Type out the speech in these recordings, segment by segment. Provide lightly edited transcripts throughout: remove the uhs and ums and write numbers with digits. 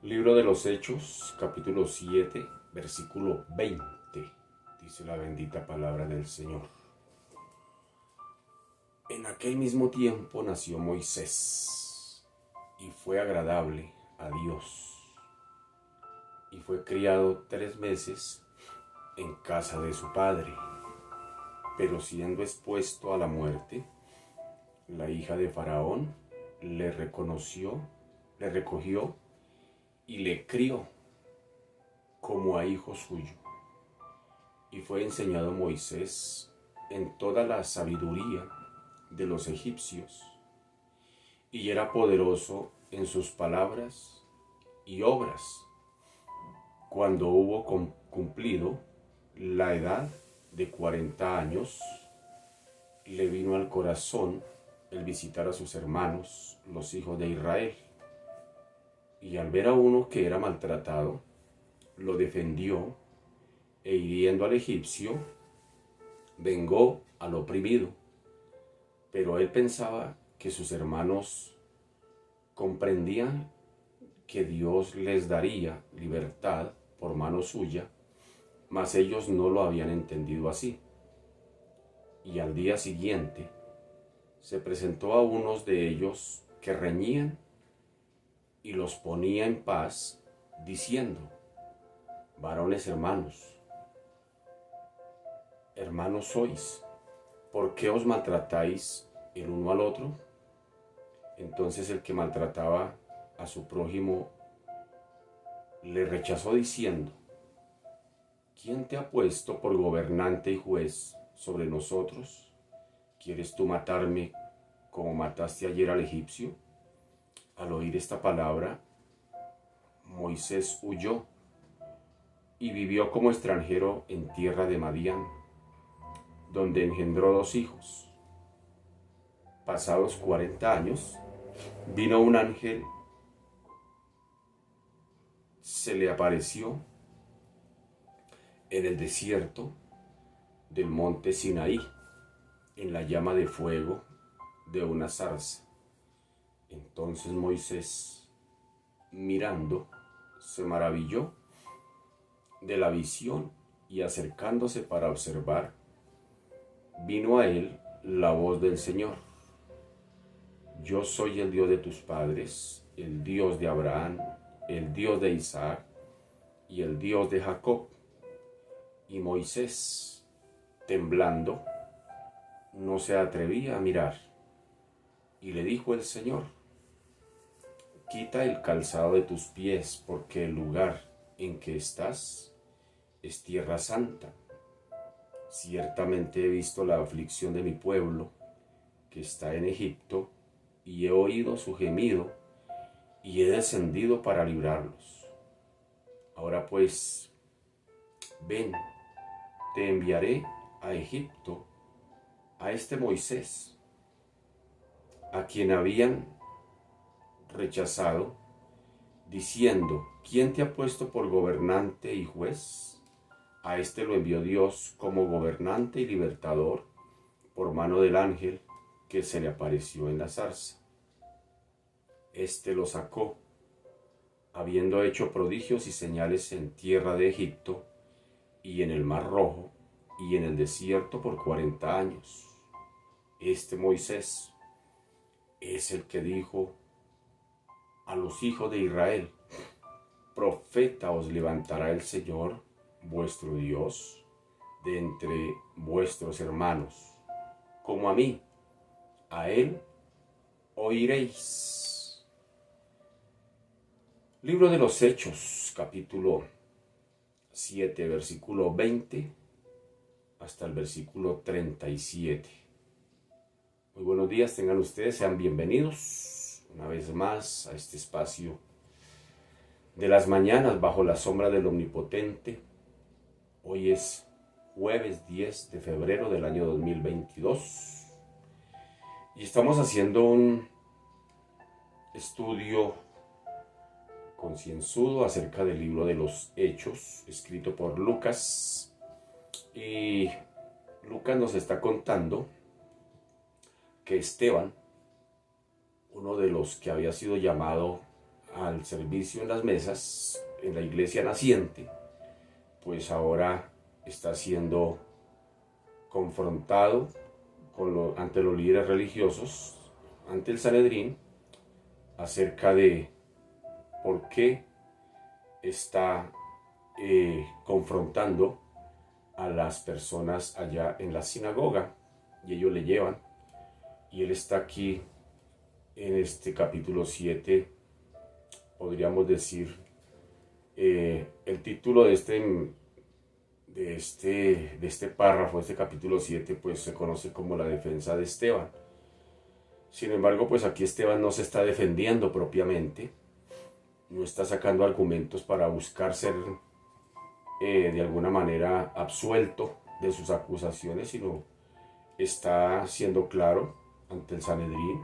Libro de los Hechos, capítulo 7, versículo 20, dice la bendita palabra del Señor. En aquel mismo tiempo nació Moisés, y fue agradable a Dios, y fue criado 3 meses en casa de su padre. Pero siendo expuesto a la muerte, la hija de Faraón le recogió y le crió como a hijo suyo. Y fue enseñado Moisés en toda la sabiduría de los egipcios, y era poderoso en sus palabras y obras. Cuando hubo cumplido la edad de 40 años, le vino al corazón el visitar a sus hermanos, los hijos de Israel. Y al ver a uno que era maltratado, lo defendió, e hiriendo al egipcio, vengó al oprimido. Pero él pensaba que sus hermanos comprendían que Dios les daría libertad por mano suya, mas ellos no lo habían entendido así. Y al día siguiente se presentó a unos de ellos que reñían y los ponía en paz, diciendo: varones hermanos sois, ¿por qué os maltratáis el uno al otro? Entonces el que maltrataba a su prójimo le rechazó diciendo: ¿quién te ha puesto por gobernante y juez sobre nosotros? ¿Quieres tú matarme como mataste ayer al egipcio? Al oír esta palabra, Moisés huyó y vivió como extranjero en tierra de Madián, donde engendró 2 hijos. Pasados 40 años, vino un ángel, se le apareció en el desierto del monte Sinaí, en la llama de fuego de una zarza. Entonces Moisés, mirando, se maravilló de la visión, y acercándose para observar, vino a él la voz del Señor: yo soy el Dios de tus padres, el Dios de Abraham, el Dios de Isaac y el Dios de Jacob. Y Moisés, temblando, no se atrevía a mirar. Y le dijo el Señor: quita el calzado de tus pies, porque el lugar en que estás es tierra santa. Ciertamente he visto la aflicción de mi pueblo que está en Egipto, y he oído su gemido, y he descendido para librarlos. Ahora pues, ven, te enviaré a Egipto, a este Moisés, a quien habían rechazado, diciendo: ¿quién te ha puesto por gobernante y juez? A este lo envió Dios como gobernante y libertador por mano del ángel que se le apareció en la zarza. Este lo sacó, habiendo hecho prodigios y señales en tierra de Egipto y en el Mar Rojo y en el desierto por 40 años. Este Moisés es el que dijo a los hijos de Israel: profeta os levantará el Señor vuestro Dios de entre vuestros hermanos, como a mí, a él oiréis. Libro de los Hechos, capítulo 7, versículo 20 hasta el versículo 37. Muy buenos días, tengan ustedes, sean bienvenidos una vez más a este espacio de las mañanas bajo la sombra del Omnipotente. Hoy es jueves 10 de febrero del año 2022 y estamos haciendo un estudio concienzudo acerca del libro de los Hechos, escrito por Lucas. Y Lucas nos está contando que Esteban, uno de los que había sido llamado al servicio en las mesas, en la iglesia naciente, pues ahora está siendo confrontado ante los líderes religiosos, ante el Sanedrín, acerca de por qué está confrontando a las personas allá en la sinagoga, y ellos le llevan, y él está aquí en este capítulo 7, podríamos decir, el título de este párrafo, este capítulo 7, pues se conoce como la defensa de Esteban. Sin embargo, pues aquí Esteban no se está defendiendo propiamente, no está sacando argumentos para buscar ser de alguna manera absuelto de sus acusaciones, sino está siendo claro ante el Sanedrín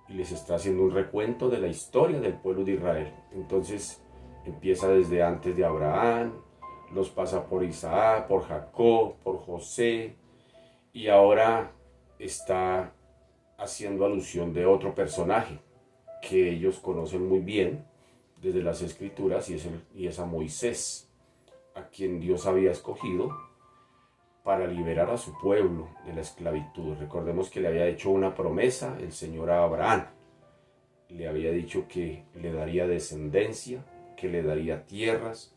y les está haciendo un recuento de la historia del pueblo de Israel. Entonces empieza desde antes de Abraham, los pasa por Isaac, por Jacob, por José, y ahora está haciendo alusión de otro personaje que ellos conocen muy bien desde las Escrituras, y es a Moisés, a quien Dios había escogido para liberar a su pueblo de la esclavitud. Recordemos que le había hecho una promesa el Señor a Abraham. Le había dicho que le daría descendencia, que le daría tierras,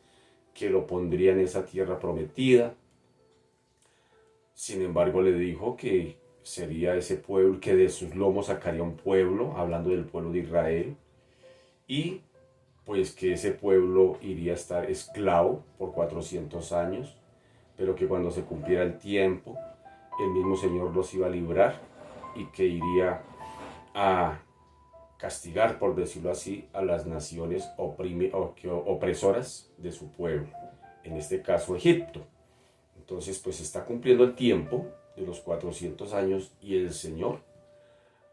que lo pondría en esa tierra prometida. Sin embargo, le dijo que sería ese pueblo, que de sus lomos sacaría un pueblo, hablando del pueblo de Israel, y pues que ese pueblo iría a estar esclavo por 400 años, pero que cuando se cumpliera el tiempo, el mismo Señor los iba a librar y que iría a castigar, por decirlo así, a las naciones opresoras de su pueblo, en este caso Egipto. Entonces pues se está cumpliendo el tiempo de los 400 años y el Señor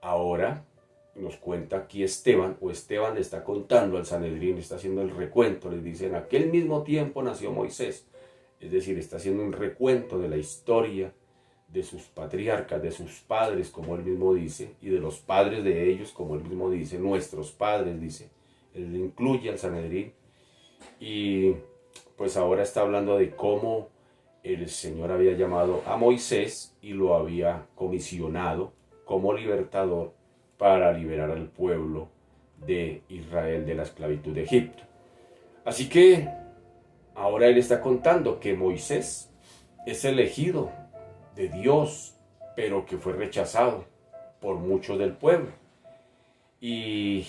ahora nos cuenta aquí Esteban le está contando al Sanedrín, está haciendo el recuento, les dice: en aquel mismo tiempo nació Moisés. Es decir, está haciendo un recuento de la historia de sus patriarcas, de sus padres, como él mismo dice, y de los padres de ellos, como él mismo dice, nuestros padres, dice. Él incluye al Sanedrín, y pues ahora está hablando de cómo el Señor había llamado a Moisés y lo había comisionado como libertador para liberar al pueblo de Israel de la esclavitud de Egipto. Así que ahora él está contando que Moisés es elegido de Dios, pero que fue rechazado por muchos del pueblo. Y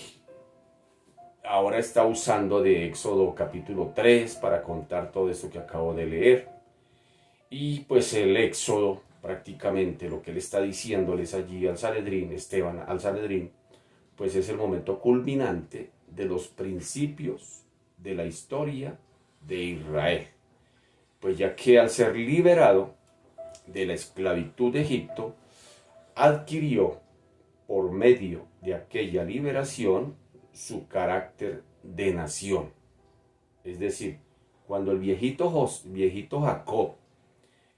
ahora está usando de Éxodo capítulo 3 para contar todo esto que acabo de leer. Y pues el Éxodo, prácticamente lo que él está diciéndoles allí al Sanedrín, Esteban al Sanedrín, pues es el momento culminante de los principios de la historia de Israel. Pues ya que al ser liberado de la esclavitud de Egipto, adquirió por medio de aquella liberación su carácter de nación. Es decir, cuando el viejito Jacob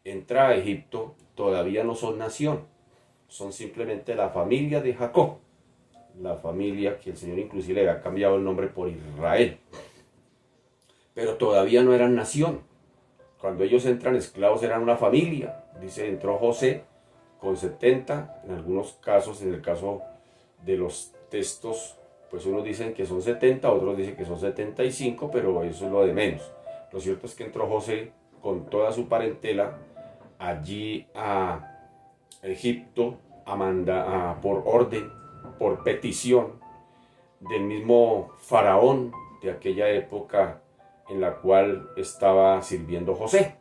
entra a Egipto, todavía no son nación, son simplemente la familia de Jacob, la familia que el Señor inclusive le había cambiado el nombre por Israel, pero todavía no eran nación. Cuando ellos entran esclavos eran una familia. Dice, entró José con 70, en algunos casos, en el caso de los textos, pues unos dicen que son 70, otros dicen que son 75, pero eso es lo de menos. Lo cierto es que entró José con toda su parentela allí a Egipto, por orden, por petición del mismo faraón de aquella época en la cual estaba sirviendo José.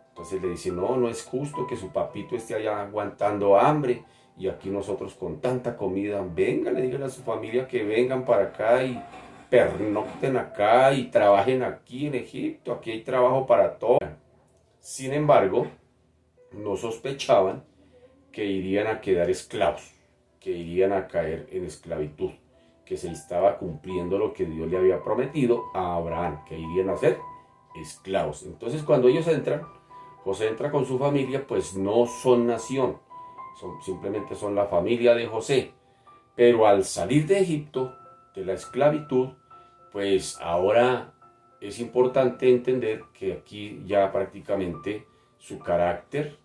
Entonces le dice: no es justo que su papito esté allá aguantando hambre y aquí nosotros con tanta comida. Venga, le digan a su familia que vengan para acá y pernocten acá y trabajen aquí en Egipto. Aquí hay trabajo para todos. Sin embargo, no sospechaban que irían a quedar esclavos, que irían a caer en esclavitud, que se estaba cumpliendo lo que Dios le había prometido a Abraham, que irían a ser esclavos. Entonces cuando ellos entran, José entra con su familia, pues no son nación, simplemente son la familia de José. Pero al salir de Egipto, de la esclavitud, pues ahora es importante entender que aquí ya prácticamente su carácter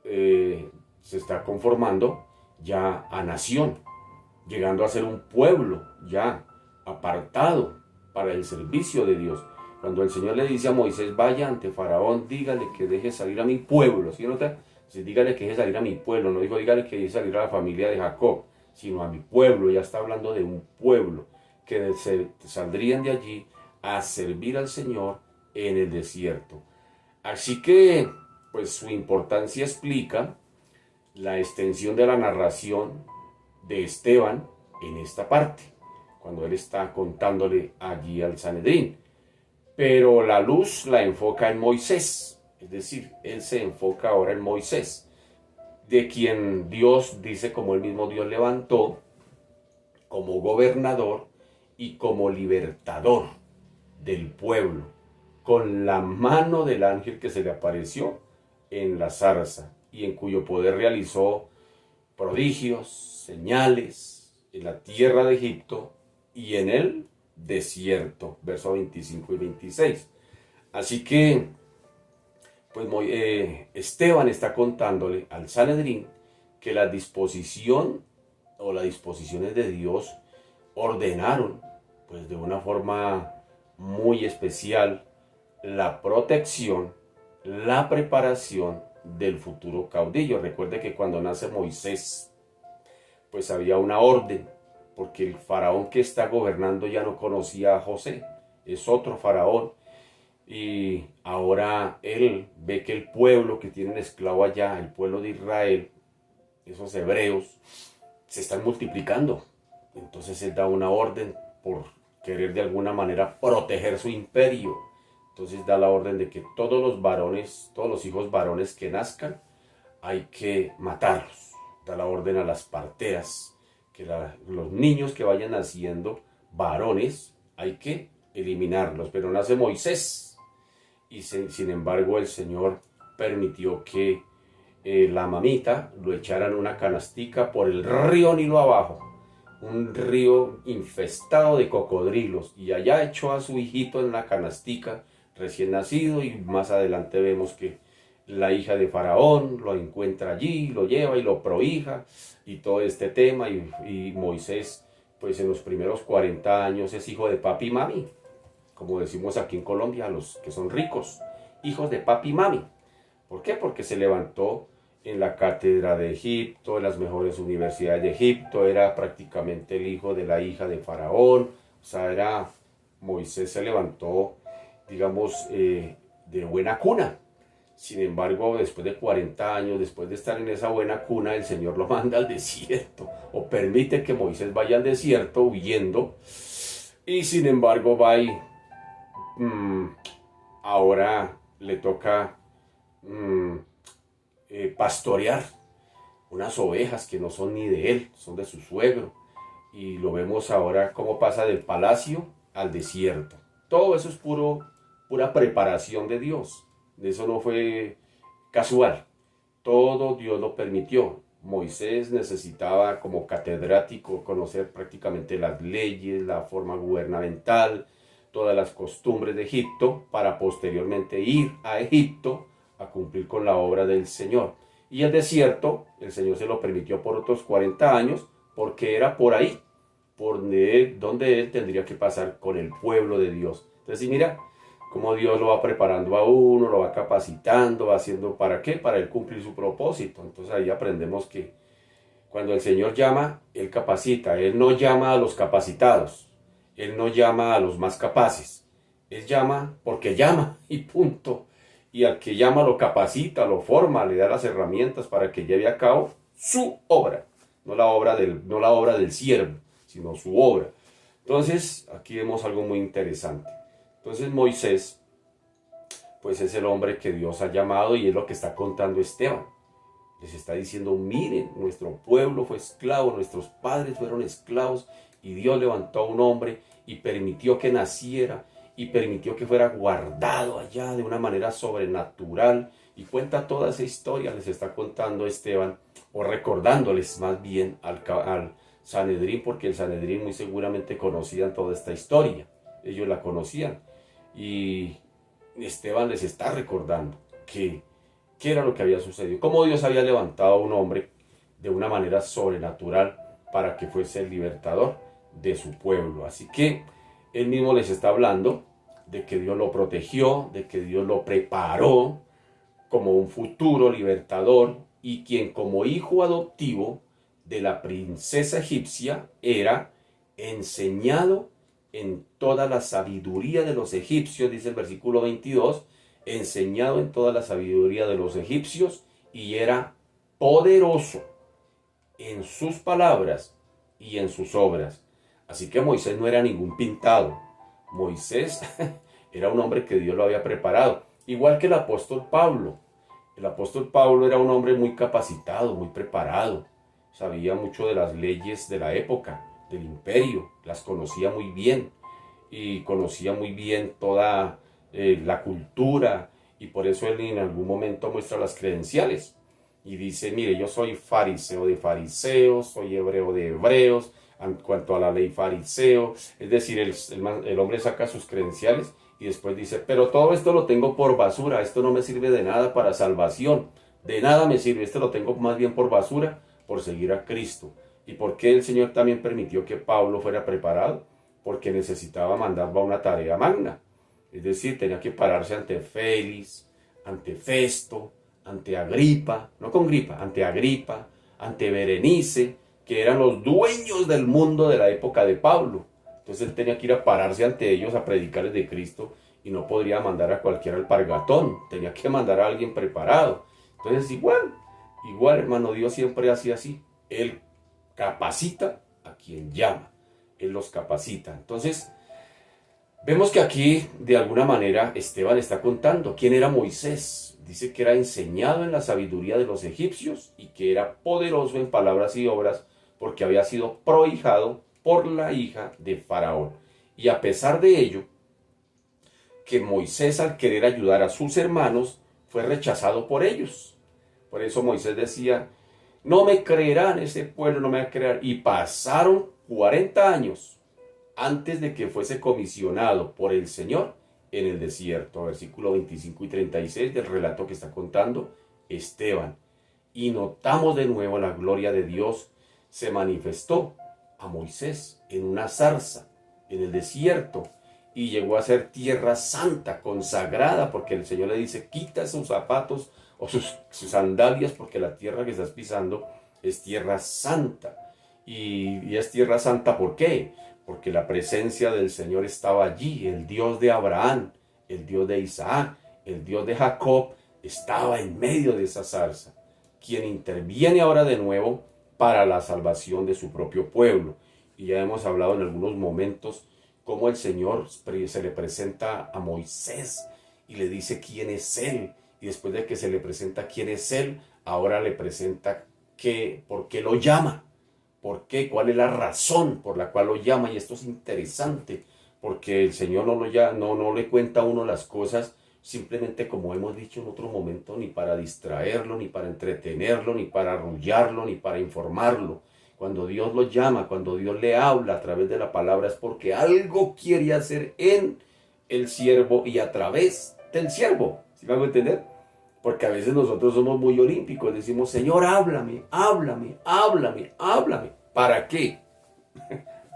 se está conformando ya a nación, llegando a ser un pueblo ya apartado para el servicio de Dios. Cuando el Señor le dice a Moisés, vaya ante Faraón, dígale que deje salir a mi pueblo, ¿sí nota? Dígale que deje salir a mi pueblo, no dijo dígale que deje salir a la familia de Jacob, sino a mi pueblo. Ya está hablando de un pueblo que saldrían de allí a servir al Señor en el desierto. Así que, pues su importancia explica la extensión de la narración de Esteban en esta parte, cuando él está contándole allí al Sanedrín. Pero la luz la enfoca en Moisés, es decir, él se enfoca ahora en Moisés, de quien Dios dice, como el mismo Dios levantó como gobernador y como libertador del pueblo, con la mano del ángel que se le apareció en la zarza y en cuyo poder realizó prodigios, señales en la tierra de Egipto y en el desierto, versos 25 y 26. Así que, pues Esteban está contándole al Sanedrín que la disposición o las disposiciones de Dios ordenaron, pues de una forma muy especial, la protección, la preparación del futuro caudillo. Recuerde que cuando nace Moisés, pues había una orden, porque el faraón que está gobernando ya no conocía a José, es otro faraón, y ahora él ve que el pueblo que tienen esclavo allá, el pueblo de Israel, esos hebreos, se están multiplicando. Entonces él da una orden por querer de alguna manera proteger su imperio. Entonces da la orden de que todos los varones, todos los hijos varones que nazcan, hay que matarlos. Da la orden a las parteras, que los niños que vayan naciendo varones, hay que eliminarlos. Pero nace Moisés y sin embargo el Señor permitió que la mamita lo echaran una canastica por el río Nilo abajo, un río infestado de cocodrilos, y allá echó a su hijito en la canastica recién nacido, y más adelante vemos que la hija de Faraón lo encuentra allí, lo lleva y lo prohija, y todo este tema, y Moisés, pues en los primeros 40 años es hijo de papi y mami, como decimos aquí en Colombia, los que son ricos, hijos de papi y mami. ¿Por qué? Porque se levantó en la cátedra de Egipto, en las mejores universidades de Egipto, era prácticamente el hijo de la hija de Faraón, o sea, Moisés se levantó, digamos, de buena cuna. Sin embargo, después de 40 años, después de estar en esa buena cuna, el Señor lo manda al desierto, o permite que Moisés vaya al desierto huyendo, y sin embargo va y ahora le toca pastorear unas ovejas que no son ni de él, son de su suegro, y lo vemos ahora cómo pasa del palacio al desierto. Todo eso es pura preparación de Dios. Eso no fue casual. Todo Dios lo permitió. Moisés necesitaba como catedrático conocer prácticamente las leyes, la forma gubernamental, todas las costumbres de Egipto, para posteriormente ir a Egipto a cumplir con la obra del Señor. Y el desierto, el Señor se lo permitió por otros 40 años, porque era por ahí, por donde él tendría que pasar con el pueblo de Dios. Entonces, mira cómo Dios lo va preparando a uno, lo va capacitando, va haciendo ¿para qué? Para él cumplir su propósito. Entonces ahí aprendemos que cuando el Señor llama, Él capacita. Él no llama a los capacitados, Él no llama a los más capaces. Él llama porque llama y punto. Y al que llama lo capacita, lo forma, le da las herramientas para que lleve a cabo su obra. No la obra del siervo, sino su obra. Entonces, aquí vemos algo muy interesante. Entonces Moisés, pues es el hombre que Dios ha llamado, y es lo que está contando Esteban. Les está diciendo, miren, nuestro pueblo fue esclavo, nuestros padres fueron esclavos, y Dios levantó a un hombre y permitió que naciera, y permitió que fuera guardado allá de una manera sobrenatural, y cuenta toda esa historia, les está contando Esteban, o recordándoles más bien al Sanedrín, porque el Sanedrín muy seguramente conocían toda esta historia, ellos la conocían, y Esteban les está recordando qué era lo que había sucedido, cómo Dios había levantado a un hombre de una manera sobrenatural para que fuese el libertador de su pueblo. Así que él mismo les está hablando de que Dios lo protegió, de que Dios lo preparó como un futuro libertador, y quien como hijo adoptivo de la princesa egipcia era enseñado en toda la sabiduría de los egipcios, dice el versículo 22, enseñado en toda la sabiduría de los egipcios, y era poderoso en sus palabras y en sus obras. Así que Moisés no era ningún pintado. Moisés era un hombre que Dios lo había preparado. Igual que el apóstol Pablo. El apóstol Pablo era un hombre muy capacitado, muy preparado. Sabía mucho de las leyes de la época, del imperio. Las conocía muy bien. Y conocía muy bien toda la cultura. Y por eso él en algún momento muestra las credenciales. Y dice, mire, yo soy fariseo de fariseos, soy hebreo de hebreos, en cuanto a la ley fariseo. Es decir, el hombre saca sus credenciales y después dice, pero todo esto lo tengo por basura, esto no me sirve de nada para salvación, de nada me sirve, esto lo tengo más bien por basura, por seguir a Cristo. ¿Y por qué el Señor también permitió que Pablo fuera preparado? Porque necesitaba mandarlo a una tarea magna. Es decir, tenía que pararse ante Félix, ante Festo, ante Agripa, no con gripa, ante Agripa, ante Berenice, que eran los dueños del mundo de la época de Pablo. Entonces él tenía que ir a pararse ante ellos a predicarles de Cristo, y no podría mandar a cualquiera al pargatón, tenía que mandar a alguien preparado. Entonces igual hermano, Dios siempre hace así. Él capacita a quien llama, Él los capacita. Entonces vemos que aquí de alguna manera Esteban está contando quién era Moisés. Dice que era enseñado en la sabiduría de los egipcios y que era poderoso en palabras y obras porque había sido prohijado por la hija de Faraón. Y a pesar de ello, que Moisés, al querer ayudar a sus hermanos, fue rechazado por ellos. Por eso Moisés decía, no me creerán, ese pueblo no me va a creer. Y pasaron 40 años antes de que fuese comisionado por el Señor en el desierto. Versículo 25 y 36 del relato que está contando Esteban. Y notamos de nuevo la gloria de Dios se manifestó a Moisés en una zarza en el desierto, y llegó a ser tierra santa, consagrada, porque el Señor le dice, quita sus zapatos o sus sandalias, porque la tierra que estás pisando es tierra santa. Y es tierra santa, ¿por qué? Porque la presencia del Señor estaba allí. El Dios de Abraham, el Dios de Isaac, el Dios de Jacob estaba en medio de esa zarza, quien interviene ahora de nuevo para la salvación de su propio pueblo. Y ya hemos hablado en algunos momentos cómo el Señor se le presenta a Moisés y le dice quién es Él. Y después de que se le presenta quién es Él, ahora le presenta por qué lo llama. ¿Por qué? ¿Cuál es la razón por la cual lo llama? Y esto es interesante, porque el Señor no le cuenta a uno las cosas simplemente, como hemos dicho en otro momento, ni para distraerlo, ni para entretenerlo, ni para arrullarlo, ni para informarlo. Cuando Dios lo llama, cuando Dios le habla a través de la palabra, es porque algo quiere hacer en el siervo y a través del siervo. ¿Sí me hago entender? Porque a veces nosotros somos muy olímpicos, decimos, Señor, háblame, háblame, háblame, háblame. ¿Para qué?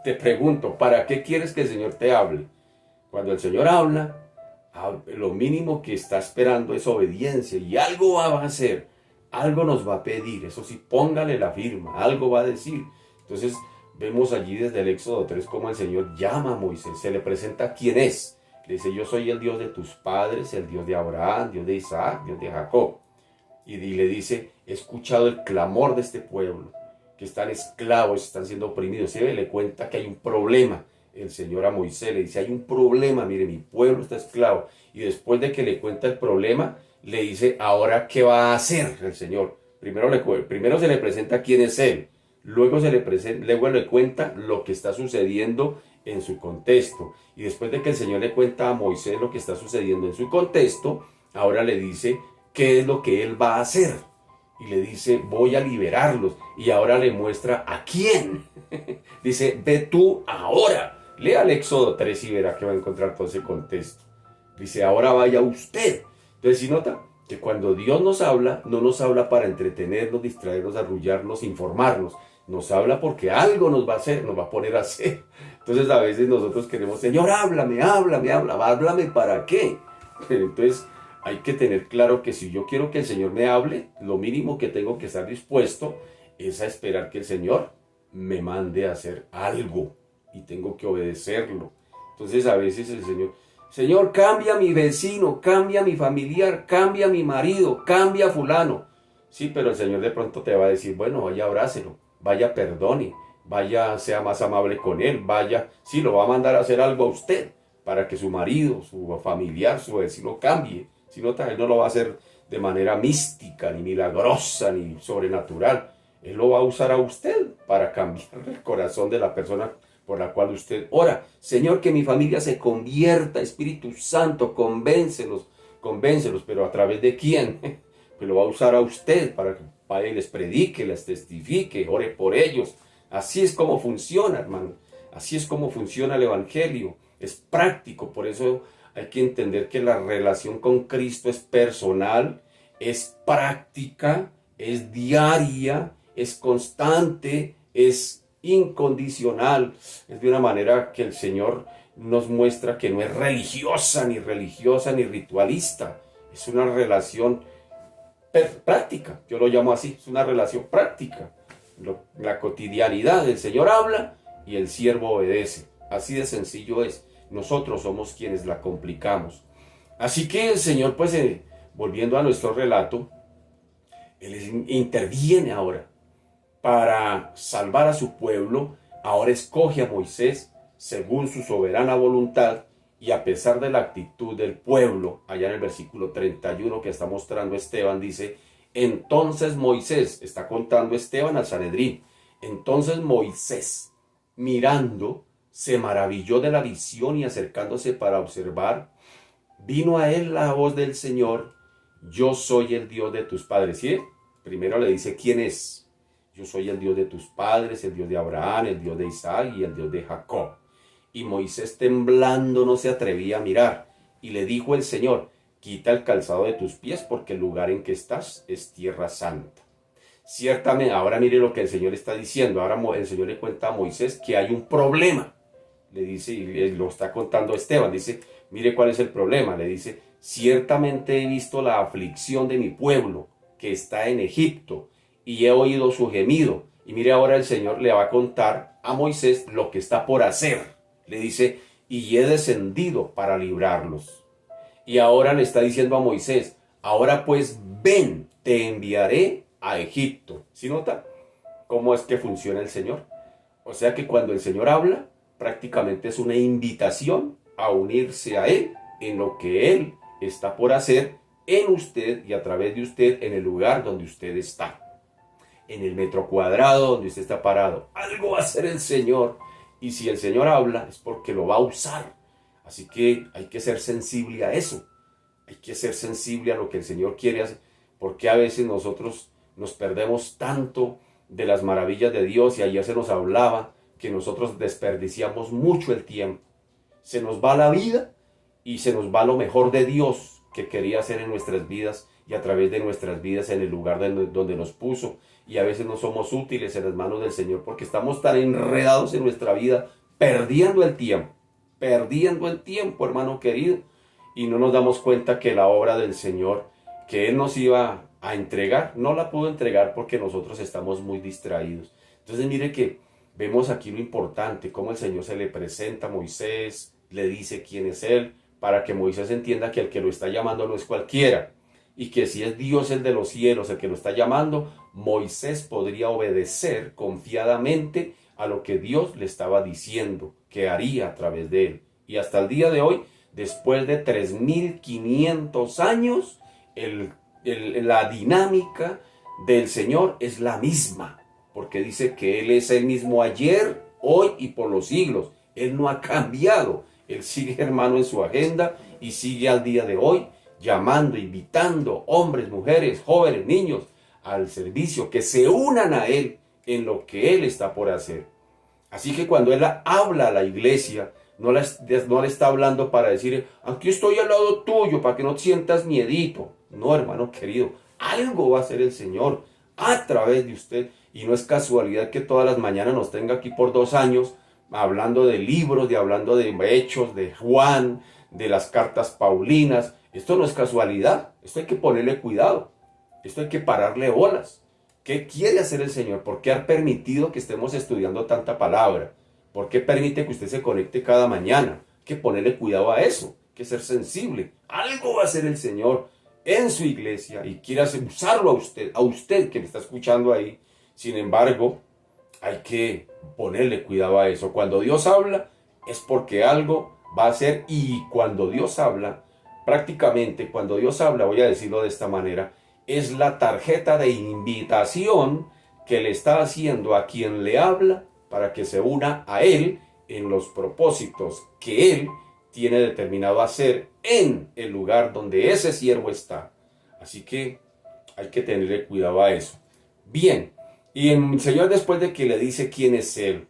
Te pregunto, ¿para qué quieres que el Señor te hable? Cuando el Señor habla, lo mínimo que está esperando es obediencia, y algo va a hacer, algo nos va a pedir. Eso sí, póngale la firma, algo va a decir. Entonces vemos allí desde el Éxodo 3 cómo el Señor llama a Moisés, se le presenta quién es. Le dice, yo soy el Dios de tus padres, el Dios de Abraham, Dios de Isaac, Dios de Jacob. Y le dice, he escuchado el clamor de este pueblo, que están esclavos, están siendo oprimidos. ¿Sí? Le cuenta que hay un problema. El Señor a Moisés le dice, hay un problema, mire, mi pueblo está esclavo. Y después de que le cuenta el problema, le dice, ahora, ¿qué va a hacer el Señor? Primero se le presenta quién es Él. Luego le cuenta lo que está sucediendo en su contexto. Y después de que el Señor le cuenta a Moisés lo que está sucediendo en su contexto, ahora le dice qué es lo que él va a hacer. y le dice, voy a liberarlos. Y ahora le muestra a quién. Dice, ve tú ahora. Lea el Éxodo 3 y verá que va a encontrar todo ese contexto. Dice, ahora vaya usted. Entonces, si nota que cuando Dios nos habla, no nos habla para entretenernos, distraernos, arrullarnos, informarnos. Nos habla porque algo nos va a hacer, nos va a poner a hacer. Entonces, a veces nosotros queremos, Señor, háblame, háblame, ¿para qué? Entonces, hay que tener claro que si yo quiero que el Señor me hable, lo mínimo que tengo que estar dispuesto es a esperar que el Señor me mande a hacer algo y tengo que obedecerlo. Entonces a veces el Señor, cambia a mi vecino, cambia a mi familiar, cambia a mi marido, cambia a fulano. Sí, pero el Señor de pronto te va a decir, bueno, vaya abrácelo, vaya perdone, vaya sea más amable con él, vaya, sí, lo va a mandar a hacer algo a usted para que su marido, su familiar, su vecino cambie. Si no, él no lo va a hacer de manera mística, ni milagrosa, ni sobrenatural. Él lo va a usar a usted para cambiar el corazón de la persona por la cual usted ora. Señor, que mi familia se convierta, Espíritu Santo, convéncelos, pero ¿a través de quién? Pues lo va a usar a usted para que vaya y les predique, les testifique, ore por ellos. Así es como funciona, hermano. Así es como funciona el Evangelio. Es práctico, por eso hay que entender que la relación con Cristo es personal, es práctica, es diaria, es constante, es incondicional. Es de una manera que el Señor nos muestra que no es religiosa, ni ritualista. Es una relación práctica, yo lo llamo así, es una relación práctica. La cotidianidad, el Señor habla y el siervo obedece. Así de sencillo es. Nosotros somos quienes la complicamos. Así que el Señor, pues, volviendo a nuestro relato, Él interviene ahora para salvar a su pueblo. Ahora escoge a Moisés según su soberana voluntad y a pesar de la actitud del pueblo. Allá en el versículo 31 que está mostrando Esteban dice, entonces Moisés, está contando Esteban al Sanedrín, entonces Moisés, mirando, se maravilló de la visión y acercándose para observar, vino a él la voz del Señor, yo soy el Dios de tus padres. ¿Sí? Primero le dice quién es. Yo soy el Dios de tus padres, el Dios de Abraham, el Dios de Isaac y el Dios de Jacob. Y Moisés temblando no se atrevía a mirar. Y le dijo el Señor, quita el calzado de tus pies porque el lugar en que estás es tierra santa. Ciertamente, ahora mire lo que el Señor está diciendo. Ahora el Señor le cuenta a Moisés que hay un problema. Le dice, y lo está contando Esteban, dice, mire cuál es el problema. Le dice, ciertamente he visto la aflicción de mi pueblo que está en Egipto y he oído su gemido. Y mire ahora el Señor le va a contar a Moisés lo que está por hacer. Le dice, y he descendido para librarlos. Y ahora le está diciendo a Moisés, ahora pues ven, te enviaré a Egipto. ¿Sí nota cómo es que funciona el Señor? O sea que cuando el Señor habla, prácticamente es una invitación a unirse a Él en lo que Él está por hacer en usted y a través de usted en el lugar donde usted está. En el metro cuadrado donde usted está parado. Algo va a hacer el Señor. Y si el Señor habla es porque lo va a usar. Así que hay que ser sensible a eso. Hay que ser sensible a lo que el Señor quiere hacer. Porque a veces nosotros nos perdemos tanto de las maravillas de Dios. Y ayer se nos hablaba que nosotros desperdiciamos mucho el tiempo. Se nos va la vida y se nos va lo mejor de Dios que quería hacer en nuestras vidas y a través de nuestras vidas en el lugar donde nos puso. Y a veces no somos útiles en las manos del Señor porque estamos tan enredados en nuestra vida, perdiendo el tiempo, hermano querido. Y no nos damos cuenta que la obra del Señor que Él nos iba a entregar, no la pudo entregar porque nosotros estamos muy distraídos. Entonces mire que vemos aquí lo importante, cómo el Señor se le presenta a Moisés, le dice quién es Él, para que Moisés entienda que el que lo está llamando no es cualquiera, y que si es Dios el de los cielos el que lo está llamando, Moisés podría obedecer confiadamente a lo que Dios le estaba diciendo que haría a través de él. Y hasta el día de hoy, después de 3500 años, la dinámica del Señor es la misma, porque dice que Él es el mismo ayer, hoy y por los siglos. Él no ha cambiado. Él sigue, hermano, en su agenda y sigue al día de hoy llamando, invitando hombres, mujeres, jóvenes, niños al servicio, que se unan a Él en lo que Él está por hacer. Así que cuando Él habla a la iglesia, no le está hablando para decir, aquí estoy al lado tuyo, para que no sientas miedito. No, hermano querido, algo va a hacer el Señor a través de usted. Y no es casualidad que todas las mañanas nos tenga aquí por 2 años, hablando de libros, hablando de Hechos, de Juan, de las cartas paulinas. Esto no es casualidad, esto hay que ponerle cuidado, esto hay que pararle bolas. ¿Qué quiere hacer el Señor? ¿Por qué ha permitido que estemos estudiando tanta palabra? ¿Por qué permite que usted se conecte cada mañana? Hay que ponerle cuidado a eso, hay que ser sensible. Algo va a hacer el Señor en su iglesia y quiere usarlo a usted que me está escuchando ahí. Sin embargo, hay que ponerle cuidado a eso. Cuando Dios habla es porque algo va a hacer, y cuando Dios habla, prácticamente cuando Dios habla, voy a decirlo de esta manera, es la tarjeta de invitación que le está haciendo a quien le habla para que se una a Él en los propósitos que Él tiene determinado hacer en el lugar donde ese siervo está. Así que hay que tenerle cuidado a eso. Bien, y el Señor, después de que le dice quién es Él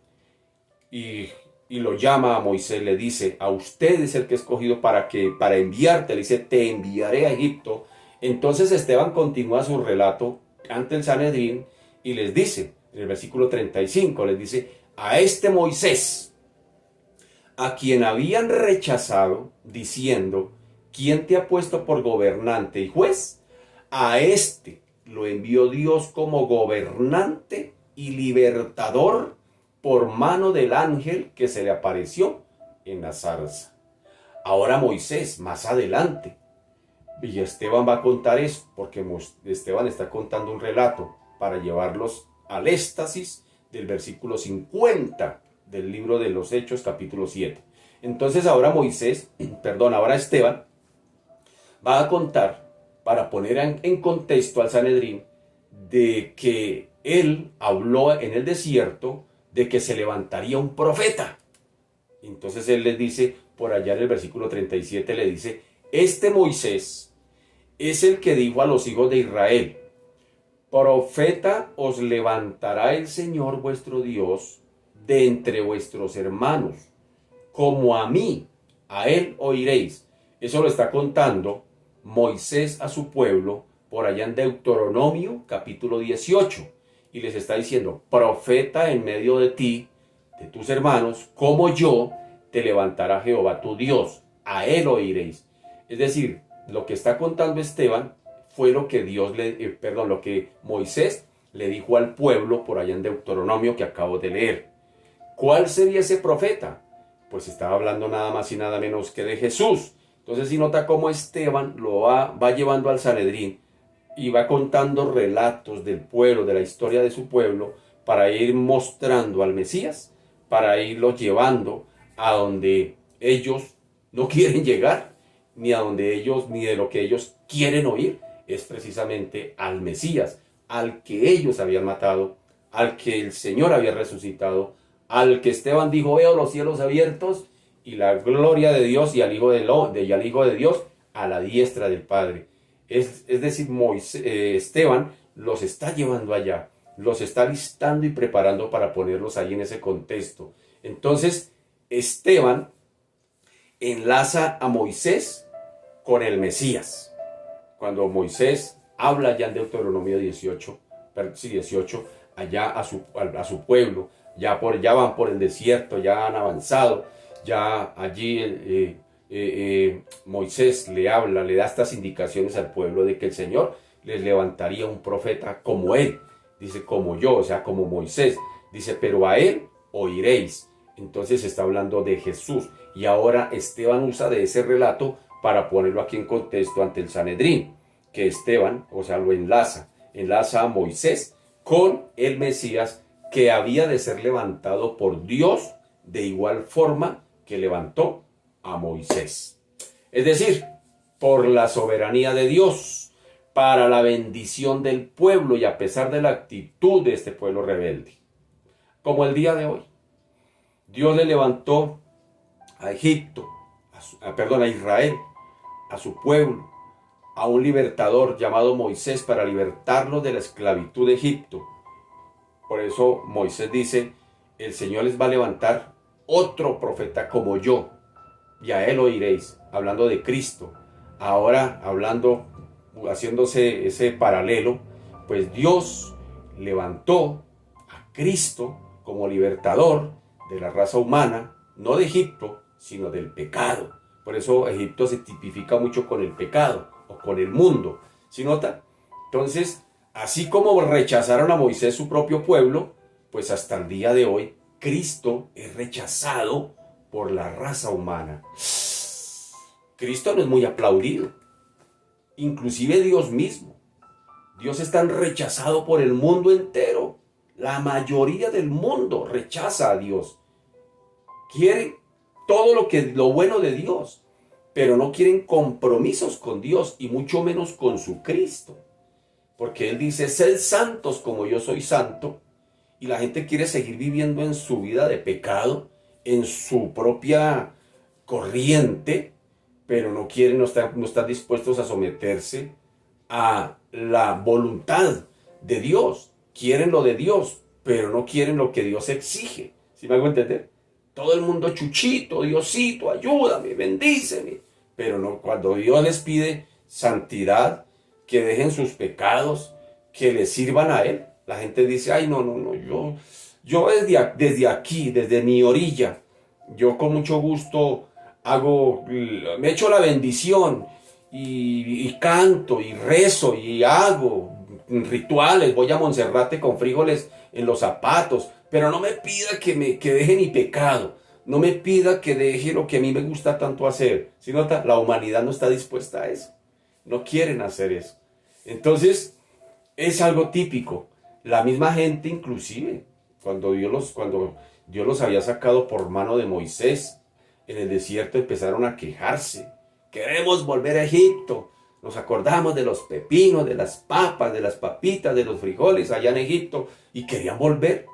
y lo llama a Moisés, le dice, a usted es el que he escogido para enviarte, le dice, te enviaré a Egipto. Entonces Esteban continúa su relato ante el Sanedrín y les dice, en el versículo 35, les dice, a este Moisés, a quien habían rechazado, diciendo, ¿quién te ha puesto por gobernante y juez? A este lo envió Dios como gobernante y libertador por mano del ángel que se le apareció en la zarza. Ahora Moisés, más adelante, y Esteban va a contar eso, porque Esteban está contando un relato para llevarlos al éxtasis del versículo 50 del libro de los Hechos, capítulo 7. Entonces ahora ahora Esteban va a contar, para poner en contexto al Sanedrín, de que él habló en el desierto de que se levantaría un profeta. Entonces él les dice, por allá en el versículo 37, le dice, este Moisés es el que dijo a los hijos de Israel, profeta os levantará el Señor vuestro Dios de entre vuestros hermanos, como a mí, a él oiréis. Eso lo está contando Moisés a su pueblo por allá en Deuteronomio capítulo 18. Y les está diciendo, profeta en medio de ti, de tus hermanos, como yo, te levantará Jehová tu Dios, a él oiréis. Es decir, lo que está contando Esteban fue lo que lo que Moisés le dijo al pueblo por allá en Deuteronomio que acabo de leer. ¿Cuál sería ese profeta? Pues estaba hablando nada más y nada menos que de Jesús. Entonces, si nota cómo Esteban lo va llevando al Sanedrín y va contando relatos del pueblo, de la historia de su pueblo, para ir mostrando al Mesías, para irlos llevando a donde ellos no quieren llegar, ni de lo que ellos quieren oír, es precisamente al Mesías, al que ellos habían matado, al que el Señor había resucitado, al que Esteban dijo, veo los cielos abiertos y la gloria de Dios y al Hijo de Dios a la diestra del Padre. Es decir, Esteban los está llevando allá, los está listando y preparando para ponerlos ahí en ese contexto. Entonces, Esteban enlaza a Moisés con el Mesías. Cuando Moisés habla ya en Deuteronomio 18, allá a su pueblo, ya van por el desierto, ya han avanzado, ya allí Moisés le habla, le da estas indicaciones al pueblo de que el Señor les levantaría un profeta como él, dice como yo, o sea como Moisés, dice pero a él oiréis. Entonces está hablando de Jesús y ahora Esteban usa de ese relato para ponerlo aquí en contexto ante el Sanedrín, que Esteban, o sea, lo enlaza a Moisés con el Mesías que había de ser levantado por Dios de igual forma que levantó a Moisés. Es decir, por la soberanía de Dios, para la bendición del pueblo y a pesar de la actitud de este pueblo rebelde. Como el día de hoy. Dios le levantó a Egipto, a Israel, a su pueblo, a un libertador llamado Moisés para libertarlos de la esclavitud de Egipto. Por eso Moisés dice, el Señor les va a levantar otro profeta como yo, y a él oiréis, hablando de Cristo. Ahora hablando, haciéndose ese paralelo, pues Dios levantó a Cristo como libertador de la raza humana, no de Egipto, sino del pecado. Por eso Egipto se tipifica mucho con el pecado o con el mundo. ¿Sí nota? Entonces, así como rechazaron a Moisés, su propio pueblo, pues hasta el día de hoy Cristo es rechazado por la raza humana. Cristo no es muy aplaudido. Inclusive Dios mismo. Dios es tan rechazado por el mundo entero. La mayoría del mundo rechaza a Dios. Quieren todo lo bueno de Dios, pero no quieren compromisos con Dios y mucho menos con su Cristo. Porque Él dice, sed santos como yo soy santo. Y la gente quiere seguir viviendo en su vida de pecado, en su propia corriente, pero no quieren, no están dispuestos a someterse a la voluntad de Dios. Quieren lo de Dios, pero no quieren lo que Dios exige. ¿Sí me hago entender? Todo el mundo chuchito, Diosito, ayúdame, bendíceme. Pero no, cuando Dios les pide santidad, que dejen sus pecados, que les sirvan a Él, la gente dice, ay, no, yo desde aquí, desde mi orilla, yo con mucho gusto me echo la bendición y canto y rezo y hago rituales, voy a Monserrate con frijoles en los zapatos, pero no me pida que deje mi pecado, no me pida que deje lo que a mí me gusta tanto hacer. ¿Sí nota? La humanidad no está dispuesta a eso, no quieren hacer eso. Entonces, es algo típico. La misma gente, inclusive, cuando Dios los había sacado por mano de Moisés en el desierto, empezaron a quejarse. Queremos volver a Egipto. Nos acordamos de los pepinos, de las papas, de las papitas, de los frijoles allá en Egipto y querían volver.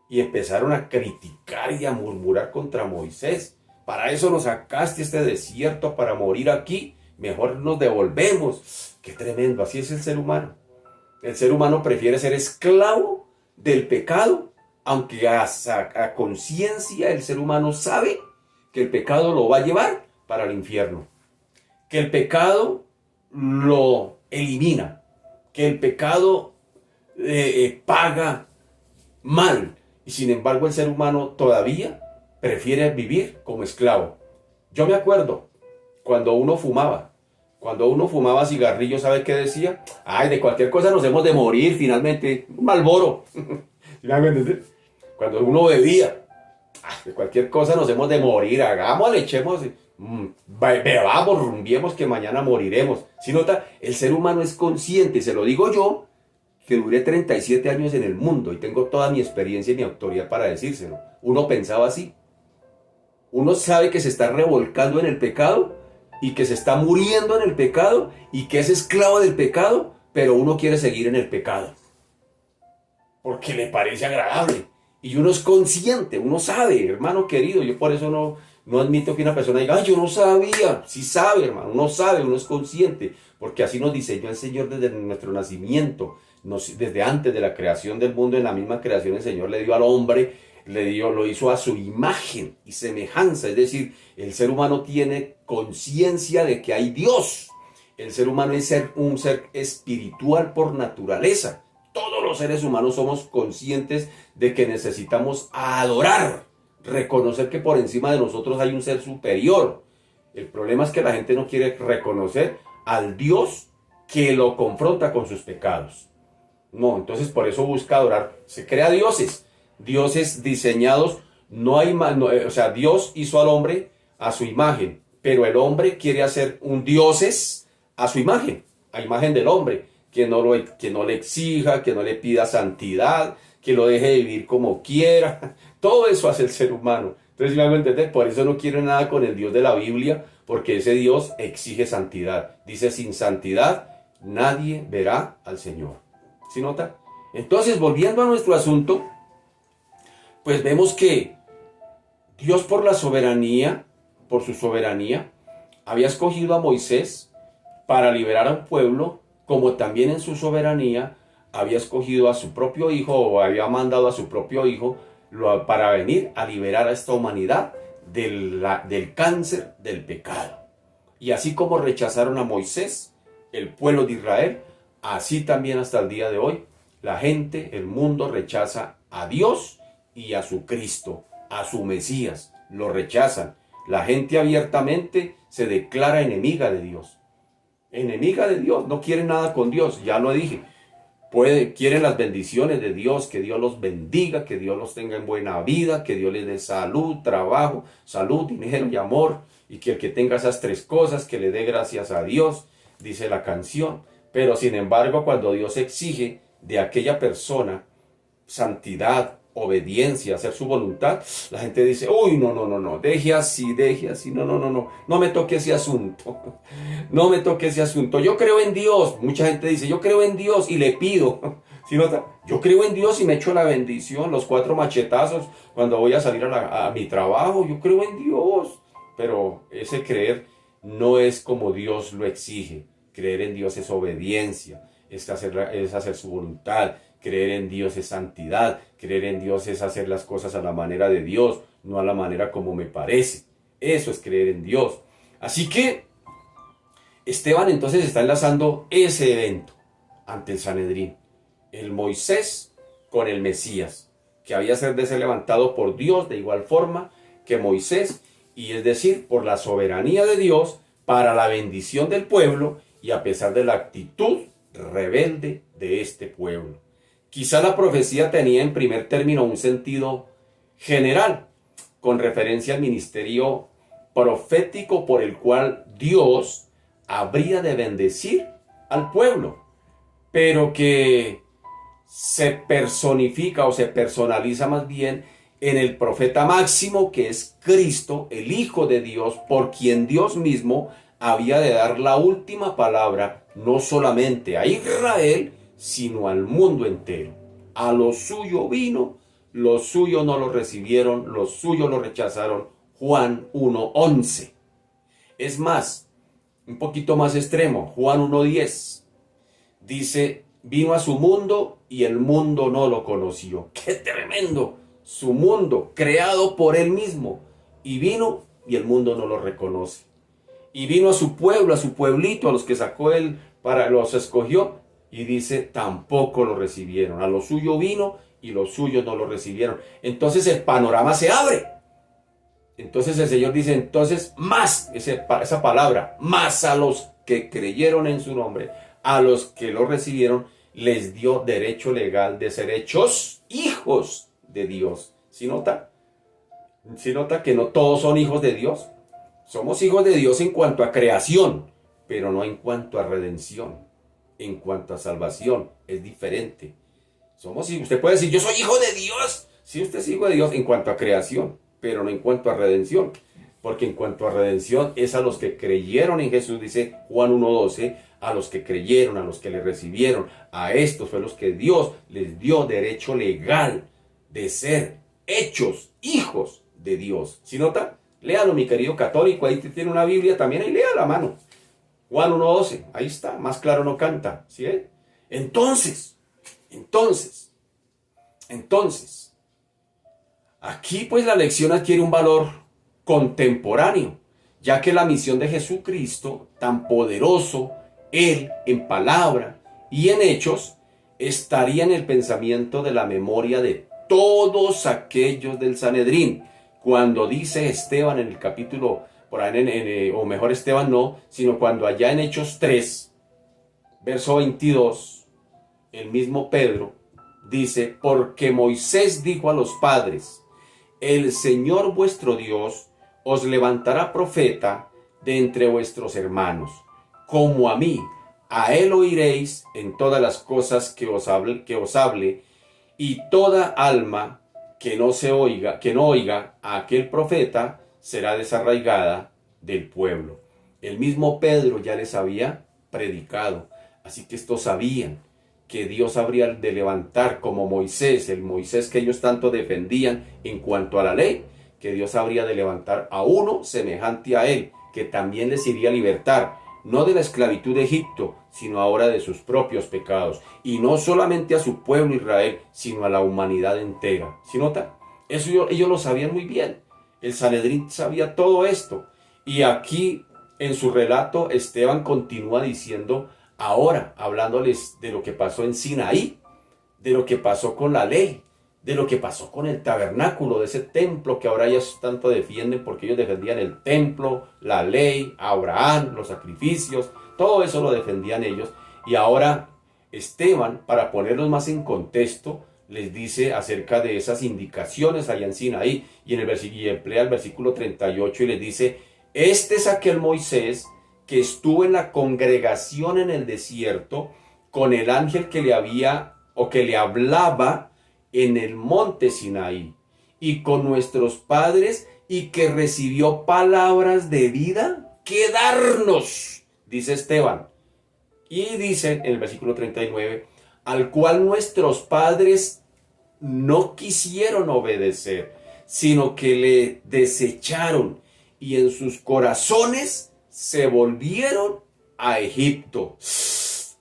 Y empezaron a criticar y a murmurar contra Moisés. Para eso nos sacaste este desierto, para morir aquí. Mejor nos devolvemos. Qué tremendo, así es el ser humano. El ser humano prefiere ser esclavo del pecado, aunque a conciencia el ser humano sabe que el pecado lo va a llevar para el infierno, que el pecado lo elimina, que el pecado paga mal, y sin embargo el ser humano todavía prefiere vivir como esclavo. Yo me acuerdo cuando uno fumaba cigarrillo, ¿sabe qué decía? Ay, de cualquier cosa nos hemos de morir finalmente. Un Marlboro. Cuando uno bebía, de cualquier cosa nos hemos de morir. Hagámosle, echemos, bebamos, rumbiemos que mañana moriremos. Si nota, el ser humano es consciente, se lo digo yo, que duré 37 años en el mundo y tengo toda mi experiencia y mi autoridad para decírselo. Uno pensaba así. Uno sabe que se está revolcando en el pecado y que se está muriendo en el pecado y que es esclavo del pecado, pero uno quiere seguir en el pecado porque le parece agradable y uno es consciente, uno sabe, hermano querido. Yo por eso no admito que una persona diga, ay, yo no sabía. Sí sabe, hermano, uno sabe, uno es consciente, porque así nos diseñó el Señor desde nuestro nacimiento, desde antes de la creación del mundo. En la misma creación el Señor le dio al hombre, lo hizo a su imagen y semejanza. Es decir, el ser humano tiene conciencia de que hay Dios. El ser humano es un ser espiritual por naturaleza. Todos los seres humanos somos conscientes de que necesitamos adorar, reconocer que por encima de nosotros hay un ser superior. El problema es que la gente no quiere reconocer al Dios que lo confronta con sus pecados. No, entonces por eso busca adorar. Se crea dioses diseñados. Dios hizo al hombre a su imagen, pero el hombre quiere hacer un dioses a su imagen, a imagen del hombre, que no le exija, que no le pida santidad, que lo deje vivir como quiera. Todo eso hace el ser humano. Entonces, me hago entender, por eso no quiero nada con el Dios de la Biblia, porque ese Dios exige santidad. Dice, sin santidad nadie verá al Señor. ¿Sí nota? Entonces, volviendo a nuestro asunto, pues vemos que Dios por su soberanía, había escogido a Moisés para liberar a un pueblo, como también en su soberanía había escogido a su propio hijo o había mandado a su propio hijo para venir a liberar a esta humanidad del cáncer del pecado. Y así como rechazaron a Moisés, el pueblo de Israel, así también hasta el día de hoy, la gente, el mundo rechaza a Dios y a su Cristo, a su Mesías. Lo rechazan. La gente abiertamente se declara enemiga de Dios. Enemiga de Dios, no quiere nada con Dios, ya lo dije. Quieren las bendiciones de Dios, que Dios los bendiga, que Dios los tenga en buena vida, que Dios les dé salud, trabajo, salud, dinero y amor, y que el que tenga esas tres cosas, que le dé gracias a Dios, dice la canción. Pero sin embargo, cuando Dios exige de aquella persona santidad, obediencia, hacer su voluntad, la gente dice, uy, no, deje así, no me toque ese asunto, no me toque ese asunto, yo creo en Dios. Mucha gente dice, yo creo en Dios y le pido, ¿sí nota? Yo creo en Dios y me echo la bendición, los 4 machetazos cuando voy a salir a mi trabajo, yo creo en Dios, pero ese creer no es como Dios lo exige. Creer en Dios es obediencia, es hacer su voluntad. Creer en Dios es santidad, creer en Dios es hacer las cosas a la manera de Dios, no a la manera como me parece. Eso es creer en Dios. Así que Esteban entonces está enlazando ese evento ante el Sanedrín. El Moisés con el Mesías, que había de ser levantado por Dios de igual forma que Moisés, y es decir, por la soberanía de Dios para la bendición del pueblo y a pesar de la actitud rebelde de este pueblo. Quizá la profecía tenía en primer término un sentido general, con referencia al ministerio profético por el cual Dios habría de bendecir al pueblo, pero que se personifica o se personaliza más bien en el profeta máximo, que es Cristo, el Hijo de Dios, por quien Dios mismo había de dar la última palabra, no solamente a Israel, sino al mundo entero. A lo suyo vino, los suyos no lo recibieron, los suyos lo rechazaron. Juan 1:11. Es más, un poquito más extremo, Juan 1:10. Dice, vino a su mundo y el mundo no lo conoció. ¡Qué tremendo! Su mundo, creado por él mismo. Y vino y el mundo no lo reconoce. Y vino a su pueblo, a su pueblito, a los que sacó él, los escogió. Y dice, tampoco lo recibieron. A lo suyo vino y los suyos no lo recibieron. Entonces el panorama se abre. Entonces el Señor dice, entonces más, esa palabra, más a los que creyeron en su nombre, a los que lo recibieron, les dio derecho legal de ser hechos hijos de Dios. ¿Sí nota? ¿Sí nota que no todos son hijos de Dios? Somos hijos de Dios en cuanto a creación, pero no en cuanto a redención. En cuanto a salvación, es diferente. Usted puede decir, yo soy hijo de Dios. Sí, usted es hijo de Dios en cuanto a creación, pero no en cuanto a redención. Porque en cuanto a redención es a los que creyeron en Jesús, dice Juan 1:12, a los que creyeron, a los que le recibieron. A estos fue los que Dios les dio derecho legal de ser hechos hijos de Dios. ¿Sí nota? Léalo, mi querido católico, ahí tiene una Biblia también, ahí lea la mano. Juan 1:12, ahí está, más claro no canta, ¿sí? Entonces, aquí pues la lección adquiere un valor contemporáneo, ya que la misión de Jesucristo, tan poderoso, Él en palabra y en hechos, estaría en el pensamiento de la memoria de todos aquellos del Sanedrín, cuando dice Esteban en el capítulo por ahí o mejor Esteban no, sino cuando allá en Hechos 3, verso 22, el mismo Pedro dice, porque Moisés dijo a los padres, el Señor vuestro Dios os levantará profeta de entre vuestros hermanos, como a mí, a él oiréis en todas las cosas que os hable, y toda alma que no oiga a aquel profeta, será desarraigada del pueblo. El mismo Pedro ya les había predicado, así que estos sabían que Dios habría de levantar como Moisés, el Moisés que ellos tanto defendían en cuanto a la ley, que Dios habría de levantar a uno semejante a él, que también les iría a libertar, no de la esclavitud de Egipto, sino ahora de sus propios pecados. Y no solamente a su pueblo Israel, sino a la humanidad entera. ¿Sí nota? Eso ellos lo sabían muy bien. El Sanedrín sabía todo esto. Y aquí, en su relato, Esteban continúa diciendo, ahora, hablándoles de lo que pasó en Sinaí, de lo que pasó con la ley, de lo que pasó con el tabernáculo, de ese templo que ahora ellos tanto defienden, porque ellos defendían el templo, la ley, Abraham, los sacrificios, todo eso lo defendían ellos. Y ahora Esteban, para ponerlos más en contexto, les dice acerca de esas indicaciones allá en Sinaí, y y emplea el versículo 38 y les dice, este es aquel Moisés que estuvo en la congregación en el desierto con el ángel que le había o que le hablaba en el monte Sinaí, y con nuestros padres, y que recibió palabras de vida que darnos, dice Esteban. Y dice en el versículo 39, al cual nuestros padres no quisieron obedecer, sino que le desecharon, y en sus corazones se volvieron a Egipto.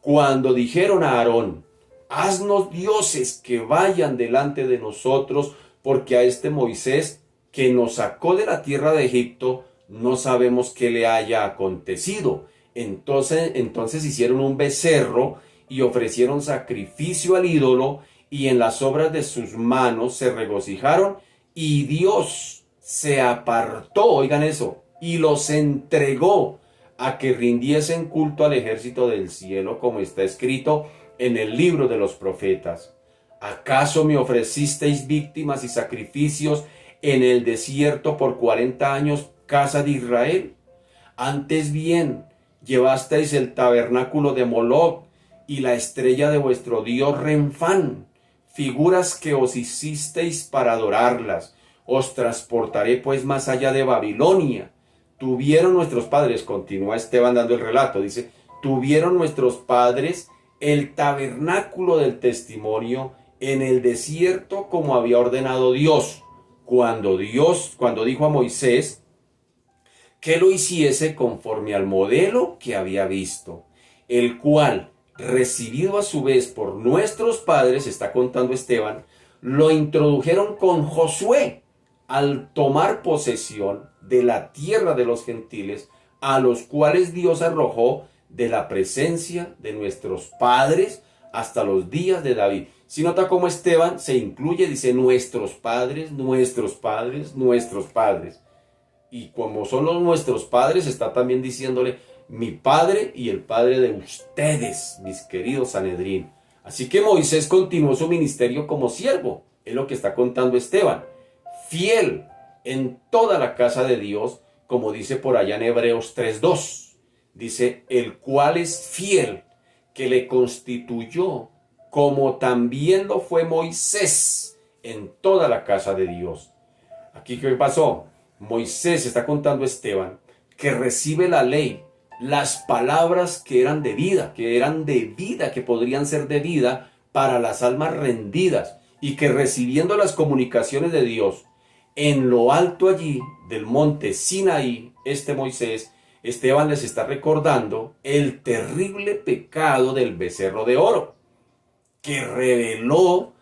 Cuando dijeron a Aarón, haznos dioses que vayan delante de nosotros, porque a este Moisés que nos sacó de la tierra de Egipto, no sabemos qué le haya acontecido. Entonces hicieron un becerro y ofrecieron sacrificio al ídolo, y en las obras de sus manos se regocijaron, y Dios se apartó, oigan eso, y los entregó a que rindiesen culto al ejército del cielo, como está escrito en el libro de los profetas. ¿Acaso me ofrecisteis víctimas y sacrificios en el desierto por 40 años, casa de Israel? Antes bien, llevasteis el tabernáculo de Moloc y la estrella de vuestro dios Renfán, figuras que os hicisteis para adorarlas. Os transportaré pues más allá de Babilonia. Tuvieron nuestros padres, continúa Esteban dando el relato, dice, tuvieron nuestros padres el tabernáculo del testimonio en el desierto, como había ordenado Dios, cuando dijo a Moisés que lo hiciese conforme al modelo que había visto, el cual, recibido a su vez por nuestros padres, está contando Esteban, lo introdujeron con Josué al tomar posesión de la tierra de los gentiles, a los cuales Dios arrojó de la presencia de nuestros padres hasta los días de David. Si nota cómo Esteban se incluye, dice nuestros padres, nuestros padres, nuestros padres. Y como son los nuestros padres, está también diciéndole mi padre y el padre de ustedes, mis queridos Sanedrín. Así que Moisés continuó su ministerio como siervo, es lo que está contando Esteban, fiel en toda la casa de Dios, como dice por allá en Hebreos 3:2. Dice, el cual es fiel, que le constituyó, como también lo fue Moisés en toda la casa de Dios. Aquí, ¿qué pasó? Moisés, está contando Esteban, que recibe la ley, las palabras que eran de vida, que podrían ser de vida para las almas rendidas, y que recibiendo las comunicaciones de Dios en lo alto allí del monte Sinaí, Moisés, Esteban les está recordando el terrible pecado del becerro de oro, que reveló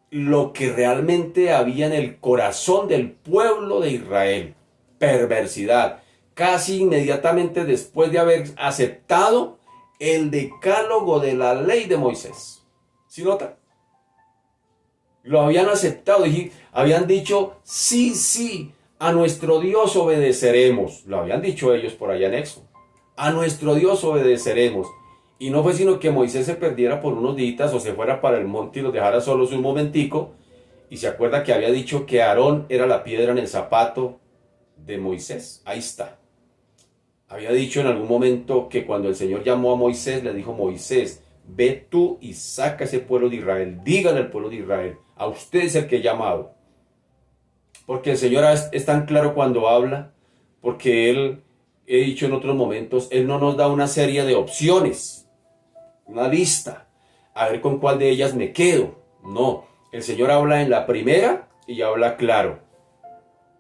lo que realmente había en el corazón del pueblo de Israel: perversidad. Casi inmediatamente después de haber aceptado el decálogo de la ley de Moisés. ¿Sí nota? Lo habían aceptado y habían dicho, sí, sí, a nuestro Dios obedeceremos. Lo habían dicho ellos por allá en Éxodo. A nuestro Dios obedeceremos. Y no fue sino que Moisés se perdiera por unos días o se fuera para el monte y los dejara solos un momentico. Y se acuerda que había dicho que Aarón era la piedra en el zapato de Moisés. Ahí está. Había dicho en algún momento que cuando el Señor llamó a Moisés, le dijo: Moisés, ve tú y saca ese pueblo de Israel. Dígale al pueblo de Israel, a usted es el que he llamado. Porque el Señor es tan claro cuando habla, porque Él, he dicho en otros momentos, Él no nos da una serie de opciones, una lista, a ver con cuál de ellas me quedo. No, el Señor habla en la primera y habla claro.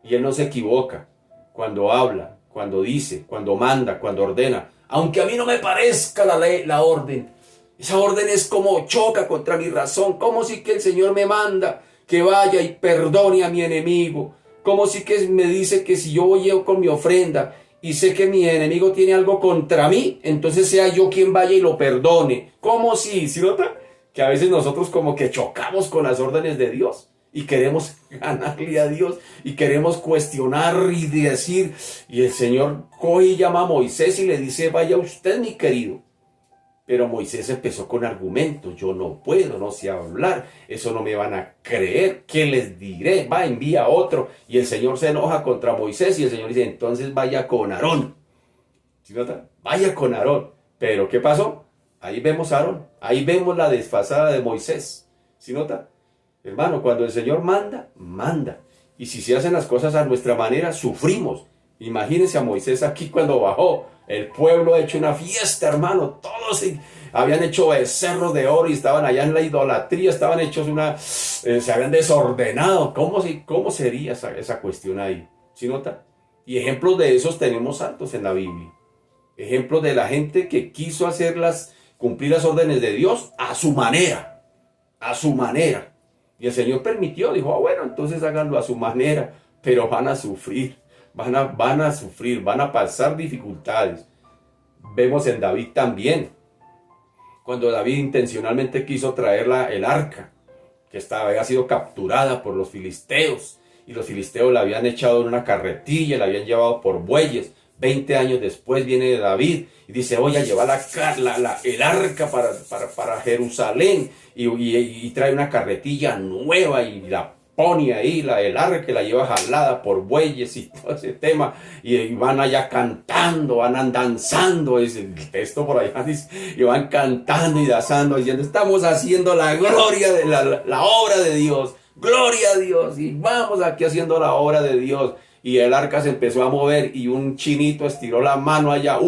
Y Él no se equivoca cuando habla, cuando dice, cuando manda, cuando ordena. aunque a mí no me parezca la ley, la orden. Esa orden es como choca contra mi razón, como si que el Señor me manda que vaya y perdone a mi enemigo, como si que me dice que si yo voy con mi ofrenda y sé que mi enemigo tiene algo contra mí, entonces sea yo quien vaya y lo perdone. ¿Cómo si? ¿Sí nota? Que a veces nosotros como que chocamos con las órdenes de Dios y queremos ganarle a Dios y queremos cuestionar y decir, y el Señor coge y llama a Moisés y le dice, vaya usted, mi querido. Pero Moisés empezó con argumentos, yo no puedo, no sé hablar, eso no me van a creer, ¿qué les diré? Va, envía a otro. Y el Señor se enoja contra Moisés y el Señor dice, entonces vaya con Aarón. ¿Sí nota? Vaya con Aarón. Pero ¿qué pasó? Ahí vemos a Aarón, ahí vemos la desfasada de Moisés. ¿Sí nota? Hermano, cuando el Señor manda, manda. Y si se hacen las cosas a nuestra manera, sufrimos. Imagínense a Moisés aquí cuando bajó. El pueblo ha hecho una fiesta, hermano. Todos habían hecho becerros de oro y estaban allá en la idolatría. Estaban hechos se habían desordenado. ¿Cómo sería esa cuestión ahí? ¿Sí nota? Y ejemplos de esos tenemos hartos en la Biblia. Ejemplos de la gente que quiso cumplir las órdenes de Dios a su manera. A su manera. Y el Señor permitió, dijo, bueno, entonces háganlo a su manera, pero van a sufrir, van a sufrir, van a pasar dificultades. Vemos en David también, cuando David intencionalmente quiso traer el arca, que había sido capturada por los filisteos, y los filisteos la habían echado en una carretilla, la habían llevado por bueyes. 20 años después viene David y dice, voy a llevar el arca para Jerusalén y trae una carretilla nueva y la pone ahí, el arca la lleva jalada por bueyes y todo ese tema y van allá cantando, van danzando, es el texto por allá dice, y van cantando y danzando diciendo, estamos haciendo la gloria de la obra de Dios, gloria a Dios y vamos aquí haciendo la obra de Dios. Y el arca se empezó a mover y un chinito estiró la mano allá,